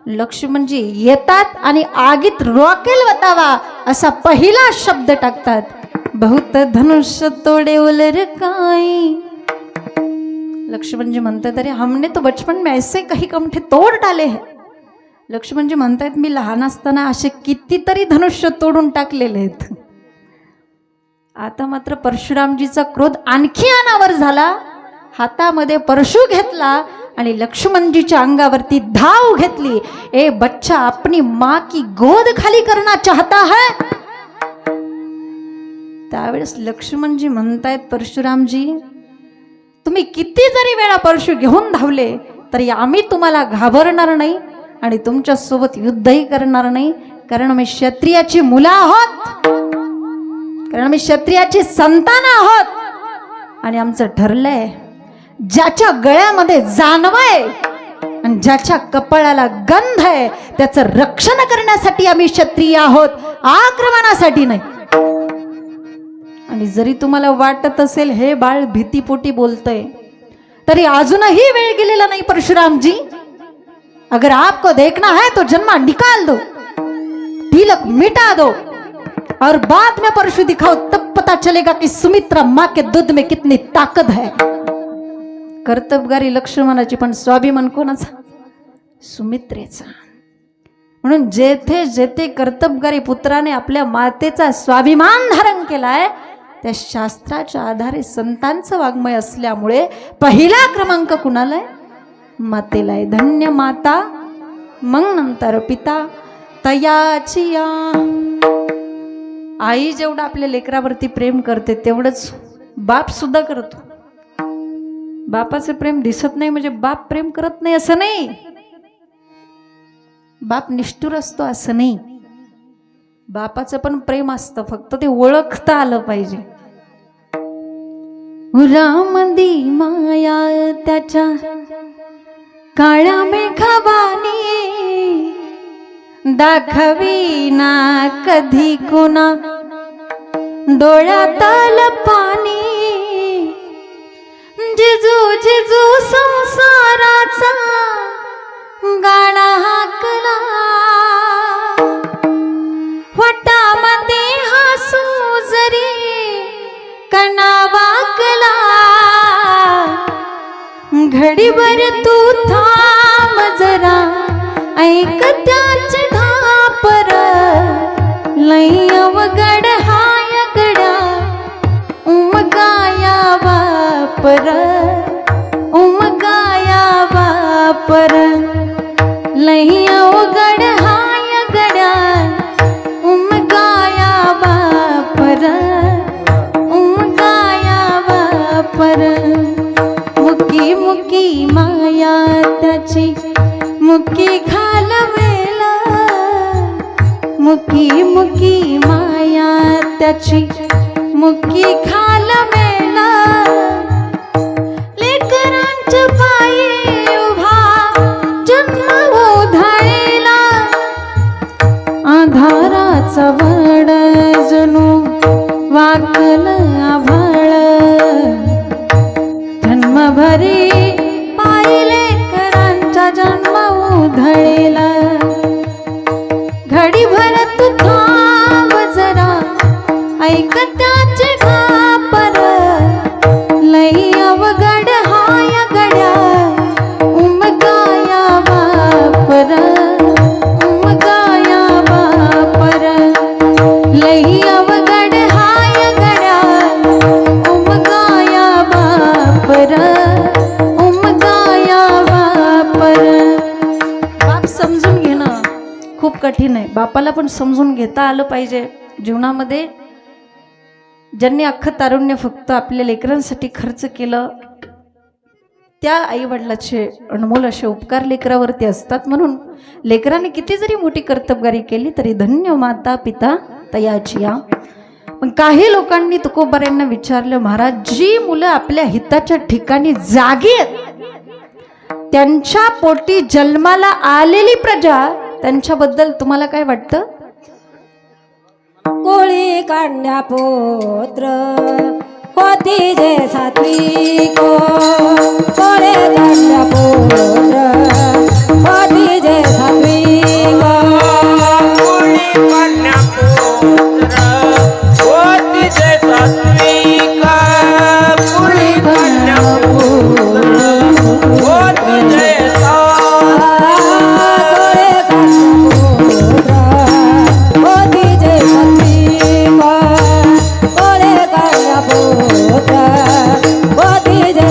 लक्ष्मणजी येतात आणि आगीत रॉकेल वतावा असा पहिला शब्द टाकतात, बहुत धनुष्य तोड़े उलर काई. लक्ष्मणजी म्हणतात, अरे हमने तो बचपन में ऐसे काही कमठे तोड डाले हैं. लक्ष्मणजी म्हणतात, मी लहान असताना असे कितीतरी धनुष्य तोडून टाकलेले आहेत. आता मात्र परशुरामजीचा क्रोध आणखी अनावर झाला, हातामध्ये परशु घेतला आणि लक्ष्मणजीच्या अंगावरती धाव घेतली. ए बच्चा, अपनी माँ की गोद खाली करना चाहता है. त्यावेळेस लक्ष्मणजी म्हणतायत, परशुरामजी तुम्ही किती जरी वेळा परशु घेऊन धावले तरी आम्ही तुम्हाला घाबरणार नाही आणि तुमच्या सोबत युद्धही करणार नाही, कारण आम्ही क्षत्रियाची मुलं आहोत, कारण आम्ही क्षत्रियाची संतान आहोत. आणि आमचं ठरलंय, ज्याच्या गळ्यामध्ये जानव आहे आणि ज्याच्या कपाळाला गंध आहे त्याचं रक्षण करण्यासाठी आम्ही क्षत्रिय आहोत, आक्रमणासाठी नाही. आणि आणि जरी तुम्हाला वाटत असेल हे बाळ भीतीपोटी बोलतंय, तरी अजूनही वेळ गेलेला नाही परशुराम जी। अगर आपको देखना है तो जन्मा निकाल दो, तिलक मिटा दो, और बाद में परशु दिखाओ, तब पता चलेगा कि सुमित्रा माँ के दूध में कितनी ताकत है। कर्तबगारी लक्ष्मणाची, पण स्वाभिमान कोणाचा? सुमित्रेचा। म्हणून जेथे जेथे कर्तबगारी पुत्राने आपल्या मातेचा स्वाभिमान धारण केलाय, त्या शास्त्राच्या आधारे संतांचं वाङ्मय असल्यामुळे पहिला क्रमांक कुणाला आहे? मातेला आहे। धन्य माता, मग नंतर पिता तयाची या। आई जेवढं आपल्या लेकरावरती प्रेम करते तेवढंच बाप सुद्धा करतो। बापाचं प्रेम दिसत नाही म्हणजे बाप प्रेम करत नाही असं नाही, बाप निष्ठुर असतो असं नाही। बापाचं पण प्रेम असतं, फक्त ते ओळखता आलं पाहिजे। रामदी माया त्याच्या काळ्या मेघावानी, दाखवीना कधी कोणा डोळ्यातल पाणी। जिजू जिजू संसाराचा गाणा हाकला, वटामध्ये हसू जरी कणा वाकला। घडीभर तू थांब जरा, ऐक त्याचे धापर, लई अवघड हाय गड्या उमगाया वापर, उमगाया वापर, लई अवघड हाय गड्या उमगाया वापर, उमगाया वापर। मुकी मुकी माया त्याची मुकी घालवेला, मुकी मुकी माया त्याची मुकी घालवेला। लेकरांच्या पायी उभा जन्म उधळेला, आधाराचा वड जणू वाकल आभाळ। जन्मभरी पाहिले करांचा जन्म उधळेला, घडीभर तू थांब जरा, ऐक त्याचे घापर, लई अवघड हाय गड्या उमगाया वापर, उमगाया वापर, लई अवघड हाय गड्या उमगाया वापर, उमगाया वापर। बाप समजून घेणं खूप कठीण आहे, बापाला पण समजून घेता आलं पाहिजे। जीवनामध्ये ज्यांनी अख्खं तारुण्य फक्त आपल्या लेकरांसाठी खर्च केलं, त्या आईवडिलाचे अनमोल असे उपकार लेकरावरती असतात। म्हणून लेकराने किती जरी मोठी कर्तबगारी केली तरी धन्य माता पिता तयाची या। पण काही लोकांनी तुकोबारांना विचारलं, महाराज जी मुलं आपल्या हिताच्या ठिकाणी जागी आहेत, त्यांच्या पोटी जन्माला आलेली प्रजा, त्यांच्याबद्दल तुम्हाला काय वाटतं? कोळी काढण्या पुत्र होती जे सात्विक, कोळे काढण्या पुत्र होती जे सात्विक। कोळी कन्या पुत्र होती जे सात्विक, कोळी कन्या पुत्र होती जे कोळे काढण्या पुत्र होती जे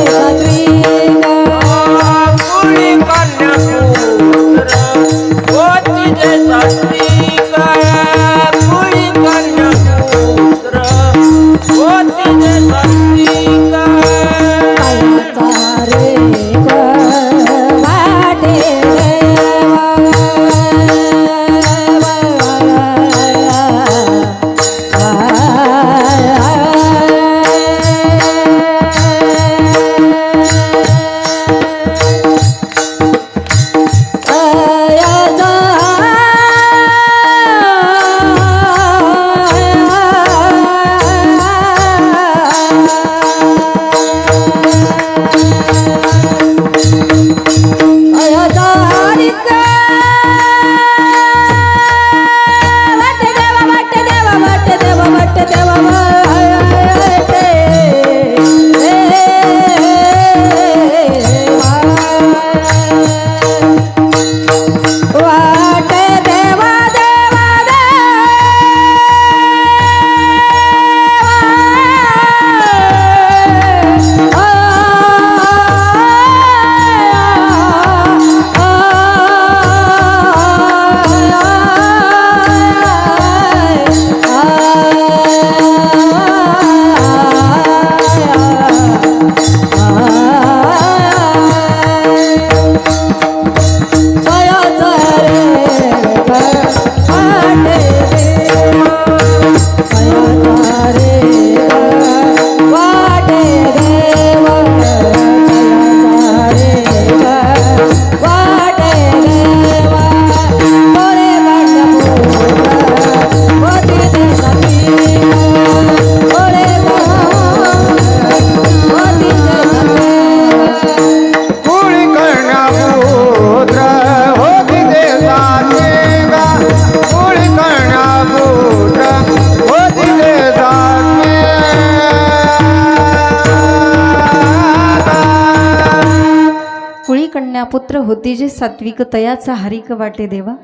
कन्यापुत्र होती जे सात्विक तयाचा हरिक वाटे देवा.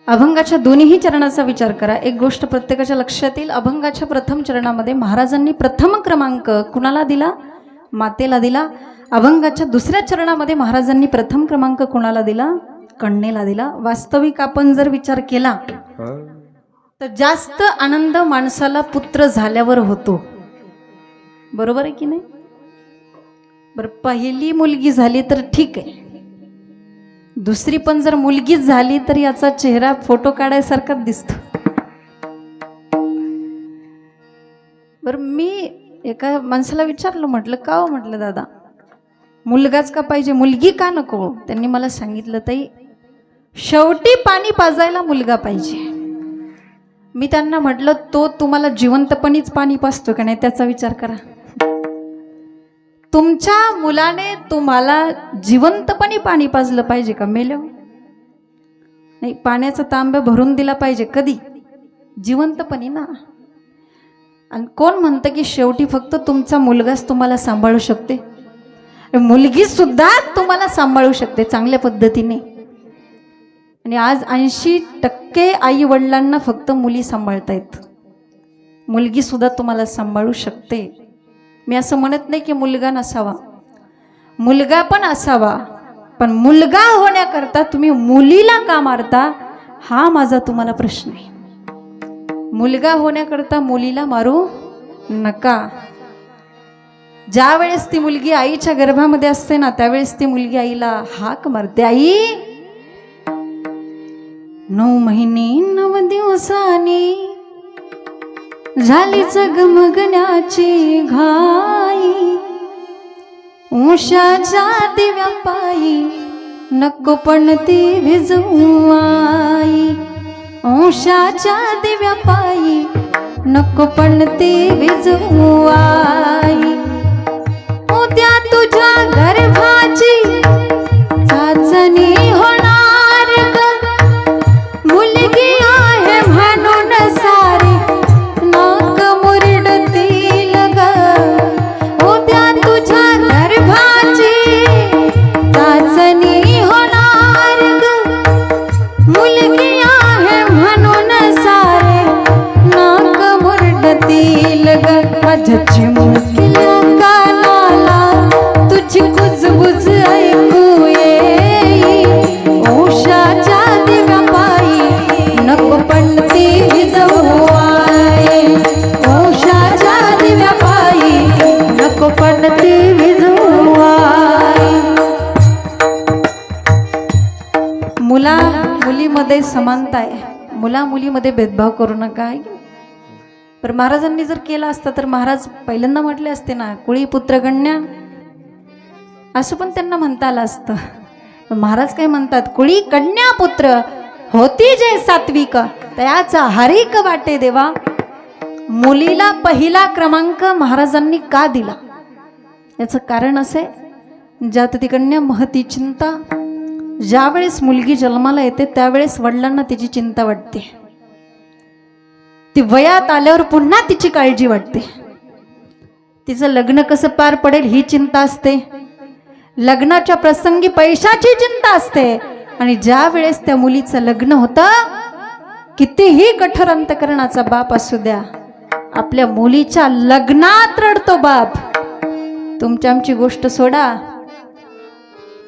अभंगाच्या दोन्ही चरणाचा विचार करा. एक गोष्ट प्रत्येकाच्या लक्षात येईल. अभंगाच्या प्रथम चरणामध्ये महाराजांनी प्रथम क्रमांक कुणाला दिला? मातेला दिला. अभंगाच्या दुसऱ्या चरणामध्ये महाराजांनी प्रथम क्रमांक कुणाला दिला? कन्येला दिला. वास्तविक आपण जर विचार केला तर जास्त आनंद माणसाला पुत्र झाल्यावर होतो. बरोबर आहे की नाही? बरं, पहिली मुलगी झाली तर ठीक आहे, दुसरी पण जर मुलगीच झाली तर याचा चेहरा फोटो काढायसारखाच दिसतो. बरं, मी एका माणसाला विचारलं, म्हटलं का हो? म्हटलं दादा मुलगाच का पाहिजे, मुलगी का नको? त्यांनी मला सांगितलं ताई शेवटी पाणी पाजायला मुलगा पाहिजे. मी त्यांना म्हटलं तो तुम्हाला जिवंतपणीच पाणी पाजतो का नाही त्याचा विचार करा. तुमच्या मुलाने तुम्हाला जिवंतपणी पाणी पाजलं पाहिजे का मेल्यावर? नाही, पाण्याचा तांब्या भरून दिला पाहिजे. कधी? जिवंतपणी ना. आणि कोण म्हणतं की शेवटी फक्त तुमचा मुलगाच तुम्हाला सांभाळू शकते? मुलगी सुद्धा तुम्हाला सांभाळू शकते चांगल्या पद्धतीने. आणि आज 80% आई वडिलांना फक्त मुली सांभाळतायत. मुलगी सुद्धा तुम्हाला सांभाळू शकते. मी असं म्हणत नाही की मुलगा नसावा, मुलगा पण असावा, पण मुलगा होण्याकरता तुम्ही मुलीला का मारता हा माझा तुम्हाला प्रश्न आहे. मुलगा होण्याकरता मुलीला मारू नका. ज्या वेळेस ती मुलगी आईच्या गर्भामध्ये असते ना त्यावेळेस ती मुलगी आईला हाक मारते, आई 9 महिने 9 दिवसांनी झाली जगमगण्याची घाई, उषाच्या दिव्या पायी नको पण ती भिजवू आई, उषाच्या दिव्या पायी नको पण ती भिजवू आई. उद्या तुझ्या गर्भाची चाचणी होणार ग, मुलगी आहे म्हणून सारे नाक मुरडतील ग. उद्या तुझ्या गर्भाची चाचणी होणार ग, मुलगी आहे म्हणून सारे नाक मुरडतील ग. माझ्या चिमुकल्या कानाला तुझी कुजबुज ऐकू येई, उषाच्या दिव्या पायी नको पण ती भिजवू आई, उषाच्या दिव्या पायी नको पण ती भिजवू आई. मुला मुलीमध्ये समानता आहे, मुला मुलीमध्ये भेदभाव करू नका. तर महाराजांनी जर केला असता तर महाराज पहिल्यांदा म्हटले असते ना कुळी पुत्र गण्या, असं पण त्यांना म्हणता आलं असतं. महाराज काय म्हणतात, कुळी कन्या पुत्र होती जे सात्विक तयाचा हरिक वाटे देवा. मुलीला पहिला क्रमांक महाराजांनी का दिला याचं कारण असे, ज्यात ती कन्या महती चिंता. ज्यावेळेस मुलगी जन्माला येते त्यावेळेस वडिलांना तिची चिंता वाटते. ती वयात आल्यावर पुन्हा तिची काळजी वाटते. तिचं लग्न कसं पार पडेल ही चिंता असते. लग्नाच्या प्रसंगी पैशाची चिंता असते. आणि ज्या वेळेस त्या मुलीचं लग्न होतं, कितीही कठोर अंतकरणाचा बाप असू द्या, आपल्या मुलीच्या लग्नात रडतो बाप. तुमची आमची गोष्ट सोडा,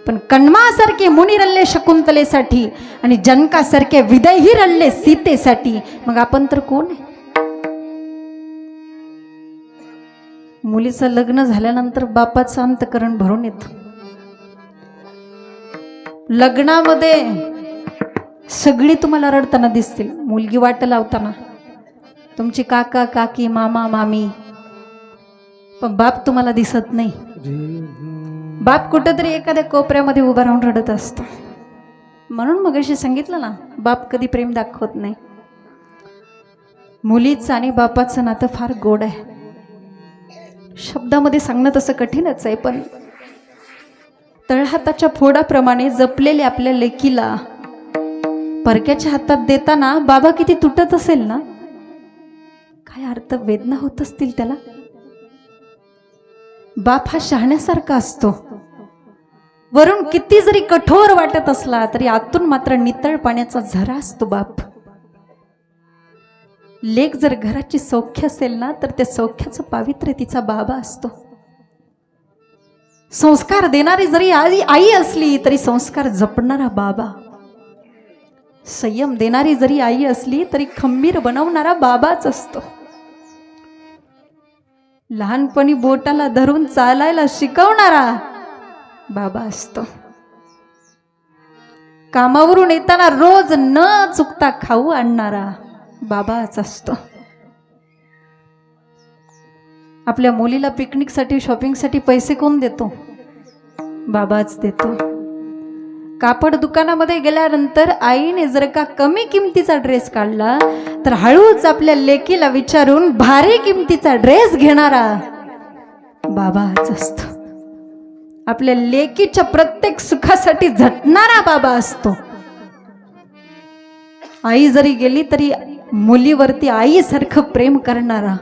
पण कण्वासारखे मुनी रडले शकुंतलेसाठी आणि जनकासारखे विदयही रडले सीतेसाठी. मग आपण तर कोण आहे? मुलीचं लग्न झाल्यानंतर बापाचं अंतकरण भरून येतं. लग्नामध्ये सगळी तुम्हाला रडताना दिसतील. मुलगी वाट लावताना तुमची काका काकी मामा मामी, पण बाप तुम्हाला दिसत नाही. बाप कुठेतरी एखाद्या कोपऱ्यामध्ये उभा राहून रडत असतो. म्हणून मगाशी सांगितलं ना, बाप कधी प्रेम दाखवत नाही. मुलीचं आणि बापाचं नातं फार गोड आहे. शब्दामध्ये सांगणं तसं कठीणच आहे, पण तळहाताच्या फोडाप्रमाणे जपलेले आपल्या लेकीला परक्याच्या हातात देताना बाबा किती तुटत असेल ना, काय अर्थ वेदना होत असतील त्याला. बाप हा शहाण्यासारखा असतो वरून किती जरी कठोर वाटत असला तरी आतून मात्र नितळ पाण्याचा झरा असतो बाप. लेक जर घराची सौख्य असेल ना तर त्या सौख्याचं पावित्र्य तिचा बाबा असतो. संस्कार देणारी जरी आई असली तरी संस्कार जपणारा बाबा. संयम देणारी जरी आई असली तरी खंबीर बनवणारा बाबाच असतो. लहानपणी बोटाला धरून चालायला शिकवणारा बाबा असतो. कामावरून येताना रोज न चुकता खाऊ आणणारा बाबाच असतो. आपल्या मुलीला पिकनिकसाठी शॉपिंगसाठी पैसे कोण देतो? बाबाच देतो. कापड दुकानामध्ये गेल्यानंतर आईने जर का कमी किमतीचा ड्रेस काढला तर हळूच आपल्या लेकीला विचारून भारी किमतीचा ड्रेस घेणारा बाबाच असतो. आपल्या लेकीच्या प्रत्येक सुखासाठी झटणारा बाबा असतो. आई जरी गेली तरी मुलीवरती आईसारखं प्रेम करणारा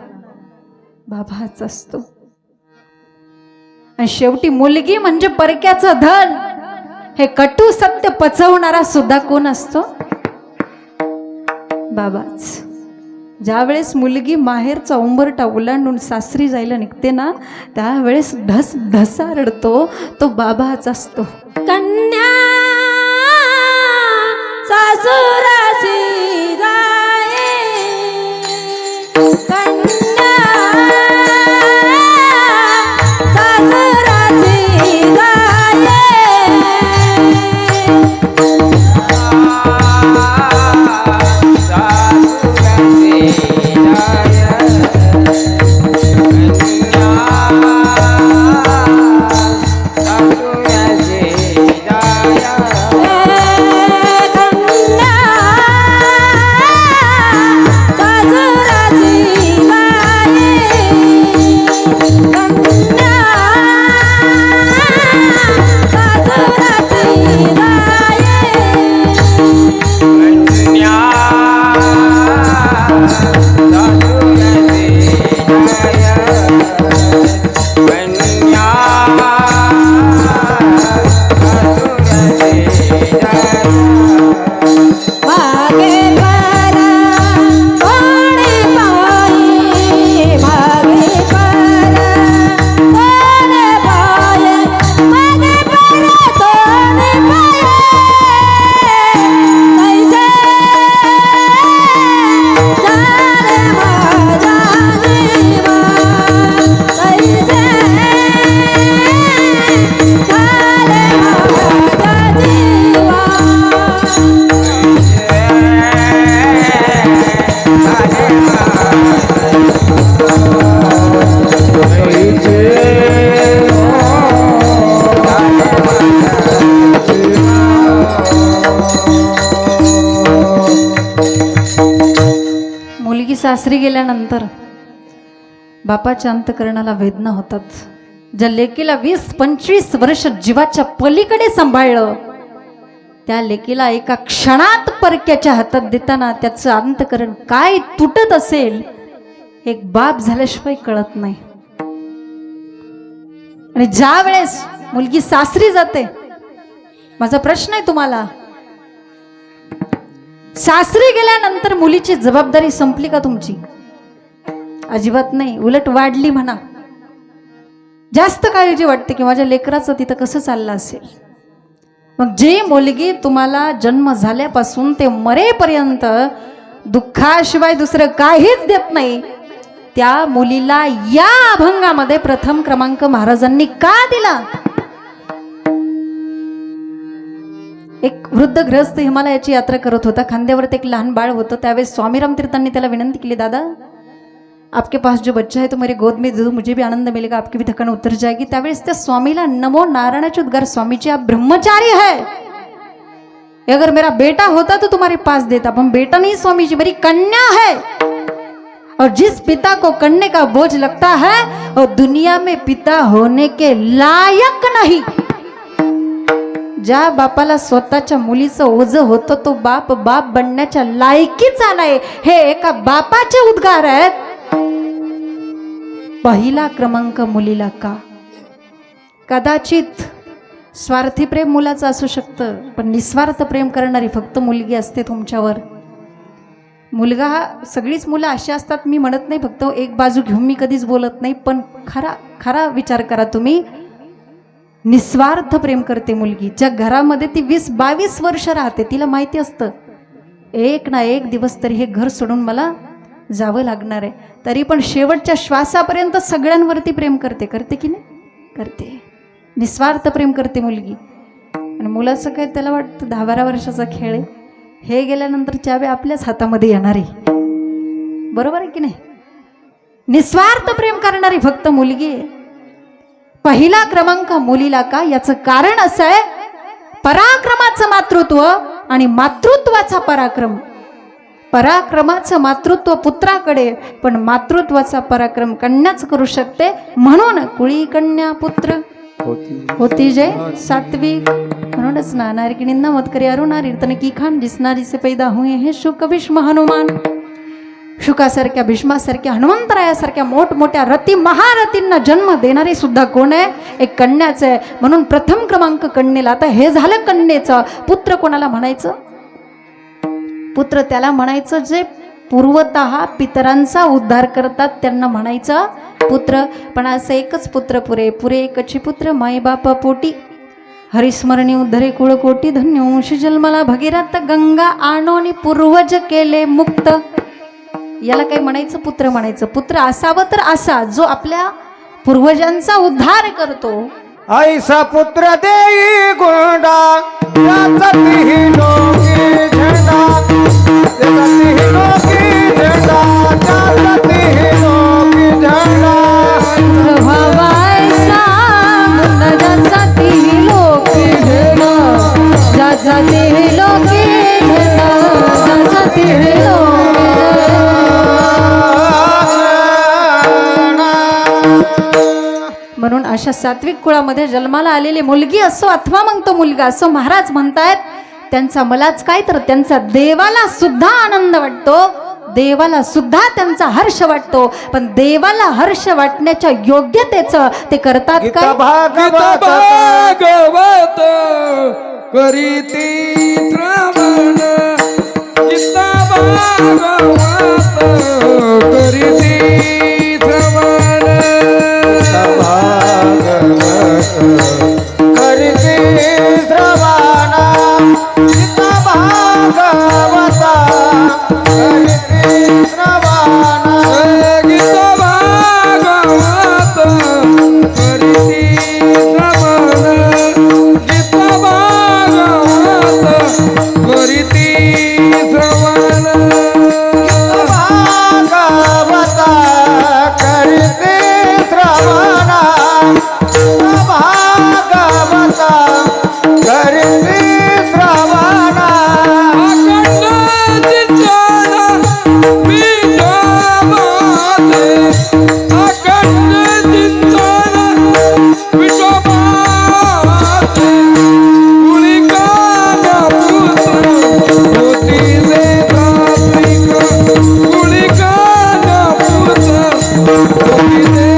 बाबाच असतो. आणि शेवटी मुलगी म्हणजे परक्याचं धन हे कटू सत्य पचवणारा सुद्धा कोण असतो? बाबाच. ज्यावेळेस मुलगी माहेरचा उंबरठा ओलांडून सासरी जायला निघते ना त्यावेळेस ढस ढसा रडतो तो बाबाच असतो. कन्या सासुराशी जाये, कन्या सासुराशी जाये. सासरी गेल्यानंतर बापाच्या अंतकरणाला वेदना होतात. ज्या लेकीला 20-25 वर्ष जीवाच्या पलीकडे सांभाळलं त्या लेकीला एका क्षणात परक्याच्या हातात देताना त्याचं अंतकरण काय तुटत असेल एक बाप झाल्याशिवाय कळत नाही. आणि ज्या वेळेस मुलगी सासरी जाते, माझा प्रश्न आहे तुम्हाला, सासरी गेल्यानंतर मुलीची जबाबदारी संपली का तुमची? अजिबात नाही, उलट वाढली म्हणा. जास्त काळजी वाटते की माझ्या लेकराचं तिथं कसं चाललं असेल. मग जी मुलगी तुम्हाला जन्म झाल्यापासून ते मरेपर्यंत दुःखाशिवाय दुसरं काहीच देत नाही त्या मुलीला या अभंगामध्ये प्रथम क्रमांक महाराजांनी का दिला? एक वृद्ध गृहस्थ हिमालयाची यात्रा करत होता. खांद्यावर एक लहान बाळ होतं. त्यावेळेस स्वामीराम तीर्थांनी त्याला विनंती केली, दादा आपके पास जो बच्चा है तो मेरे गोद में दे दो, मुझे भी आनंद मिलेगा, आपकी भी थकान उतर जाएगी. त्यावेळेस त्या स्वामीला नमो नारायणाचे उद्गार, स्वामी जी आप ब्रह्मचारी है, अगर मेरा बेटा होता तो तुम्हारे पास देता, पर बेटा नहीं स्वामी जी, मेरी कन्या है, और जिस पिता को कन्या का बोझ लगता है वो दुनिया में पिता होने के लायक नहीं. ज्या बापाला स्वतःच्या मुलीचं ओझ होतं तो बाप बाप बनण्याच्या लायकीचा नाही. हे एका बापाचे उद्गार आहेत. पहिला क्रमांक मुलीला का? कदाचित स्वार्थी प्रेम मुलाचं असू शकतं, पण निस्वार्थ प्रेम करणारी फक्त मुलगी असते तुमच्यावर. मुलगा हा, सगळीच मुलं अशी असतात मी म्हणत नाही, फक्त एक बाजू घेऊन मी कधीच बोलत नाही, पण खरा विचार करा तुम्ही. निस्वार्थ प्रेम करते मुलगी. ज्या घरामध्ये ती 20-22 वर्ष राहते, तिला माहिती असतं एक ना एक दिवस तरी हे घर सोडून मला जावं लागणार आहे, तरी पण शेवटच्या श्वासापर्यंत सगळ्यांवरती प्रेम करते. करते की नाही? करते. निस्वार्थ प्रेम करते मुलगी. आणि मुलाचं काय, त्याला वाटतं 10-12 वर्षाचा खेळ आहे, हे गेल्यानंतर चावी आपल्याच हातामध्ये येणार आहे. बरोबर आहे की नाही? निस्वार्थ प्रेम करणारी फक्त मुलगी आहे. पहिला क्रमांक मुलीला का, याचं कारण असं आहे, पराक्रमाचं मातृत्व आणि मातृत्वाचा पराक्रम. पराक्रमाचं मातृत्व पुत्राकडे, पण मातृत्वाचा पराक्रम कन्याच करू शकते. म्हणून कुळी कन्या पुत्र होती जय सात्विक. म्हणूनच ना, नारिकिणींना मत करे अरुण कीर्तन की खान, जिस नारी से पैदा हुए हे शुक भीष्म हनुमान. शुकासारख्या, भीष्मासारख्या, हनुमंतरायासारख्या मोठमोठ्या रती महारथींना जन्म देणारे सुद्धा कोण आहे? एक कन्याच आहे. म्हणून प्रथम क्रमांक कन्येला. आता हे झालं कन्येचं. पुत्र कोणाला म्हणायचं? पुत्र त्याला म्हणायचं जे पूर्वतः पितरांचा उद्धार करतात, त्यांना म्हणायचं पुत्र. पण असं एकच पुत्र पुरे एकची पुत्र, माई बापा पोटी. हरिस्मरणी उद्धरे कुळकोटी, धन्योश जन्मला भगीरथ, गंगा आणोनी पूर्वज केले मुक्त. याला काय म्हणायचं? पुत्र म्हणायचं. पुत्र असावं तर असा जो आपल्या पूर्वजांचा उद्धार करतो. ऐसा पुत्र देई गोंडा, त्याचा तिही लोकी झेंडा, त्याचा तिही लोकी झेंडा, त्याचा तिही लोकी झेंडा. व्हावायचा ज्याचा ती लोकी झेंडा, ज्याचा ती लोकी झेंडा, ज्याचा ती लोकी. म्हणून अशा सात्विक कुळामध्ये जन्माला आलेली मुलगी असो अथवा मग तो मुलगा असो, महाराज म्हणतायत त्यांचा मलाच काय, तर त्यांचा देवाला सुद्धा आनंद वाटतो, देवाला सुद्धा त्यांचा हर्ष वाटतो. पण देवाला हर्ष वाटण्याच्या योग्यतेचं ते करतात काय? भागवत करीती श्रवण, गीता भागवत करीती श्रवण, करते श्रवण, गीता भागवत करते श्रवण, गीता भागवत करीती श्रवण, गीता भागवत करीती श्रवण, भागवत करते श्रवण, भागवत करते श्रवण. अखंड चिंतन विठोबाचे, अखंड चिंतन विठोबाचे, कुळिकाना पुत्र होतीले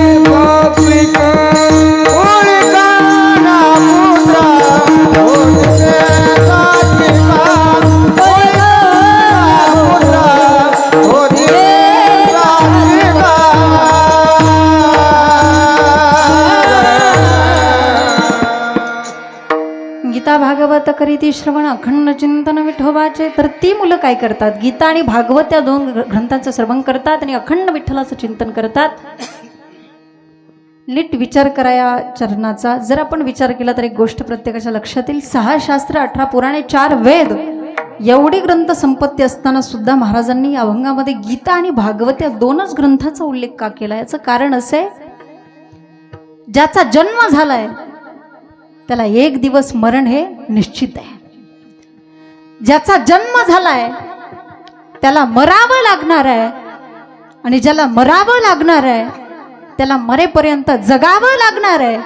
सात्विक, कुळिकाना पुत्र होतीले सात्विक. गीता भागवत करीती श्रवण, अखंड चिंतन विठोबाचे. तर ती मुलं काय करतात? गीता आणि भागवत या दोन ग्रंथांचं श्रवण करतात आणि अखंड विठ्ठलाचं चिंतन करतात. नीट विचार करा या चरणाचा. जर आपण विचार केला तर एक गोष्ट प्रत्येकाच्या लक्षात येईल. 6 शास्त्र, 18 पुराणे, 4 वेद, एवढी ग्रंथ संपत्ती असताना सुद्धा महाराजांनी या अभंगामध्ये गीता आणि भागवत या 2च ग्रंथाचा उल्लेख का केला? याचं कारण असे, ज्याचा जन्म झालाय त्याला एक दिवस मरण हे निश्चित आहे. ज्याचा जन्म झालाय त्याला मरावं लागणार आहे, आणि ज्याला मरावं लागणार आहे त्याला मरेपर्यंत जगावं लागणार आहे.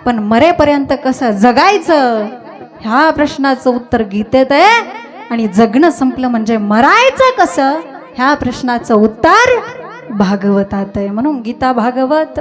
पण मरेपर्यंत कसं जगायचं ह्या प्रश्नाचं उत्तर गीतेत आहे, आणि जगणं संपलं म्हणजे मरायचं कसं ह्या प्रश्नाचं उत्तर भागवतात आहे. म्हणून गीता भागवत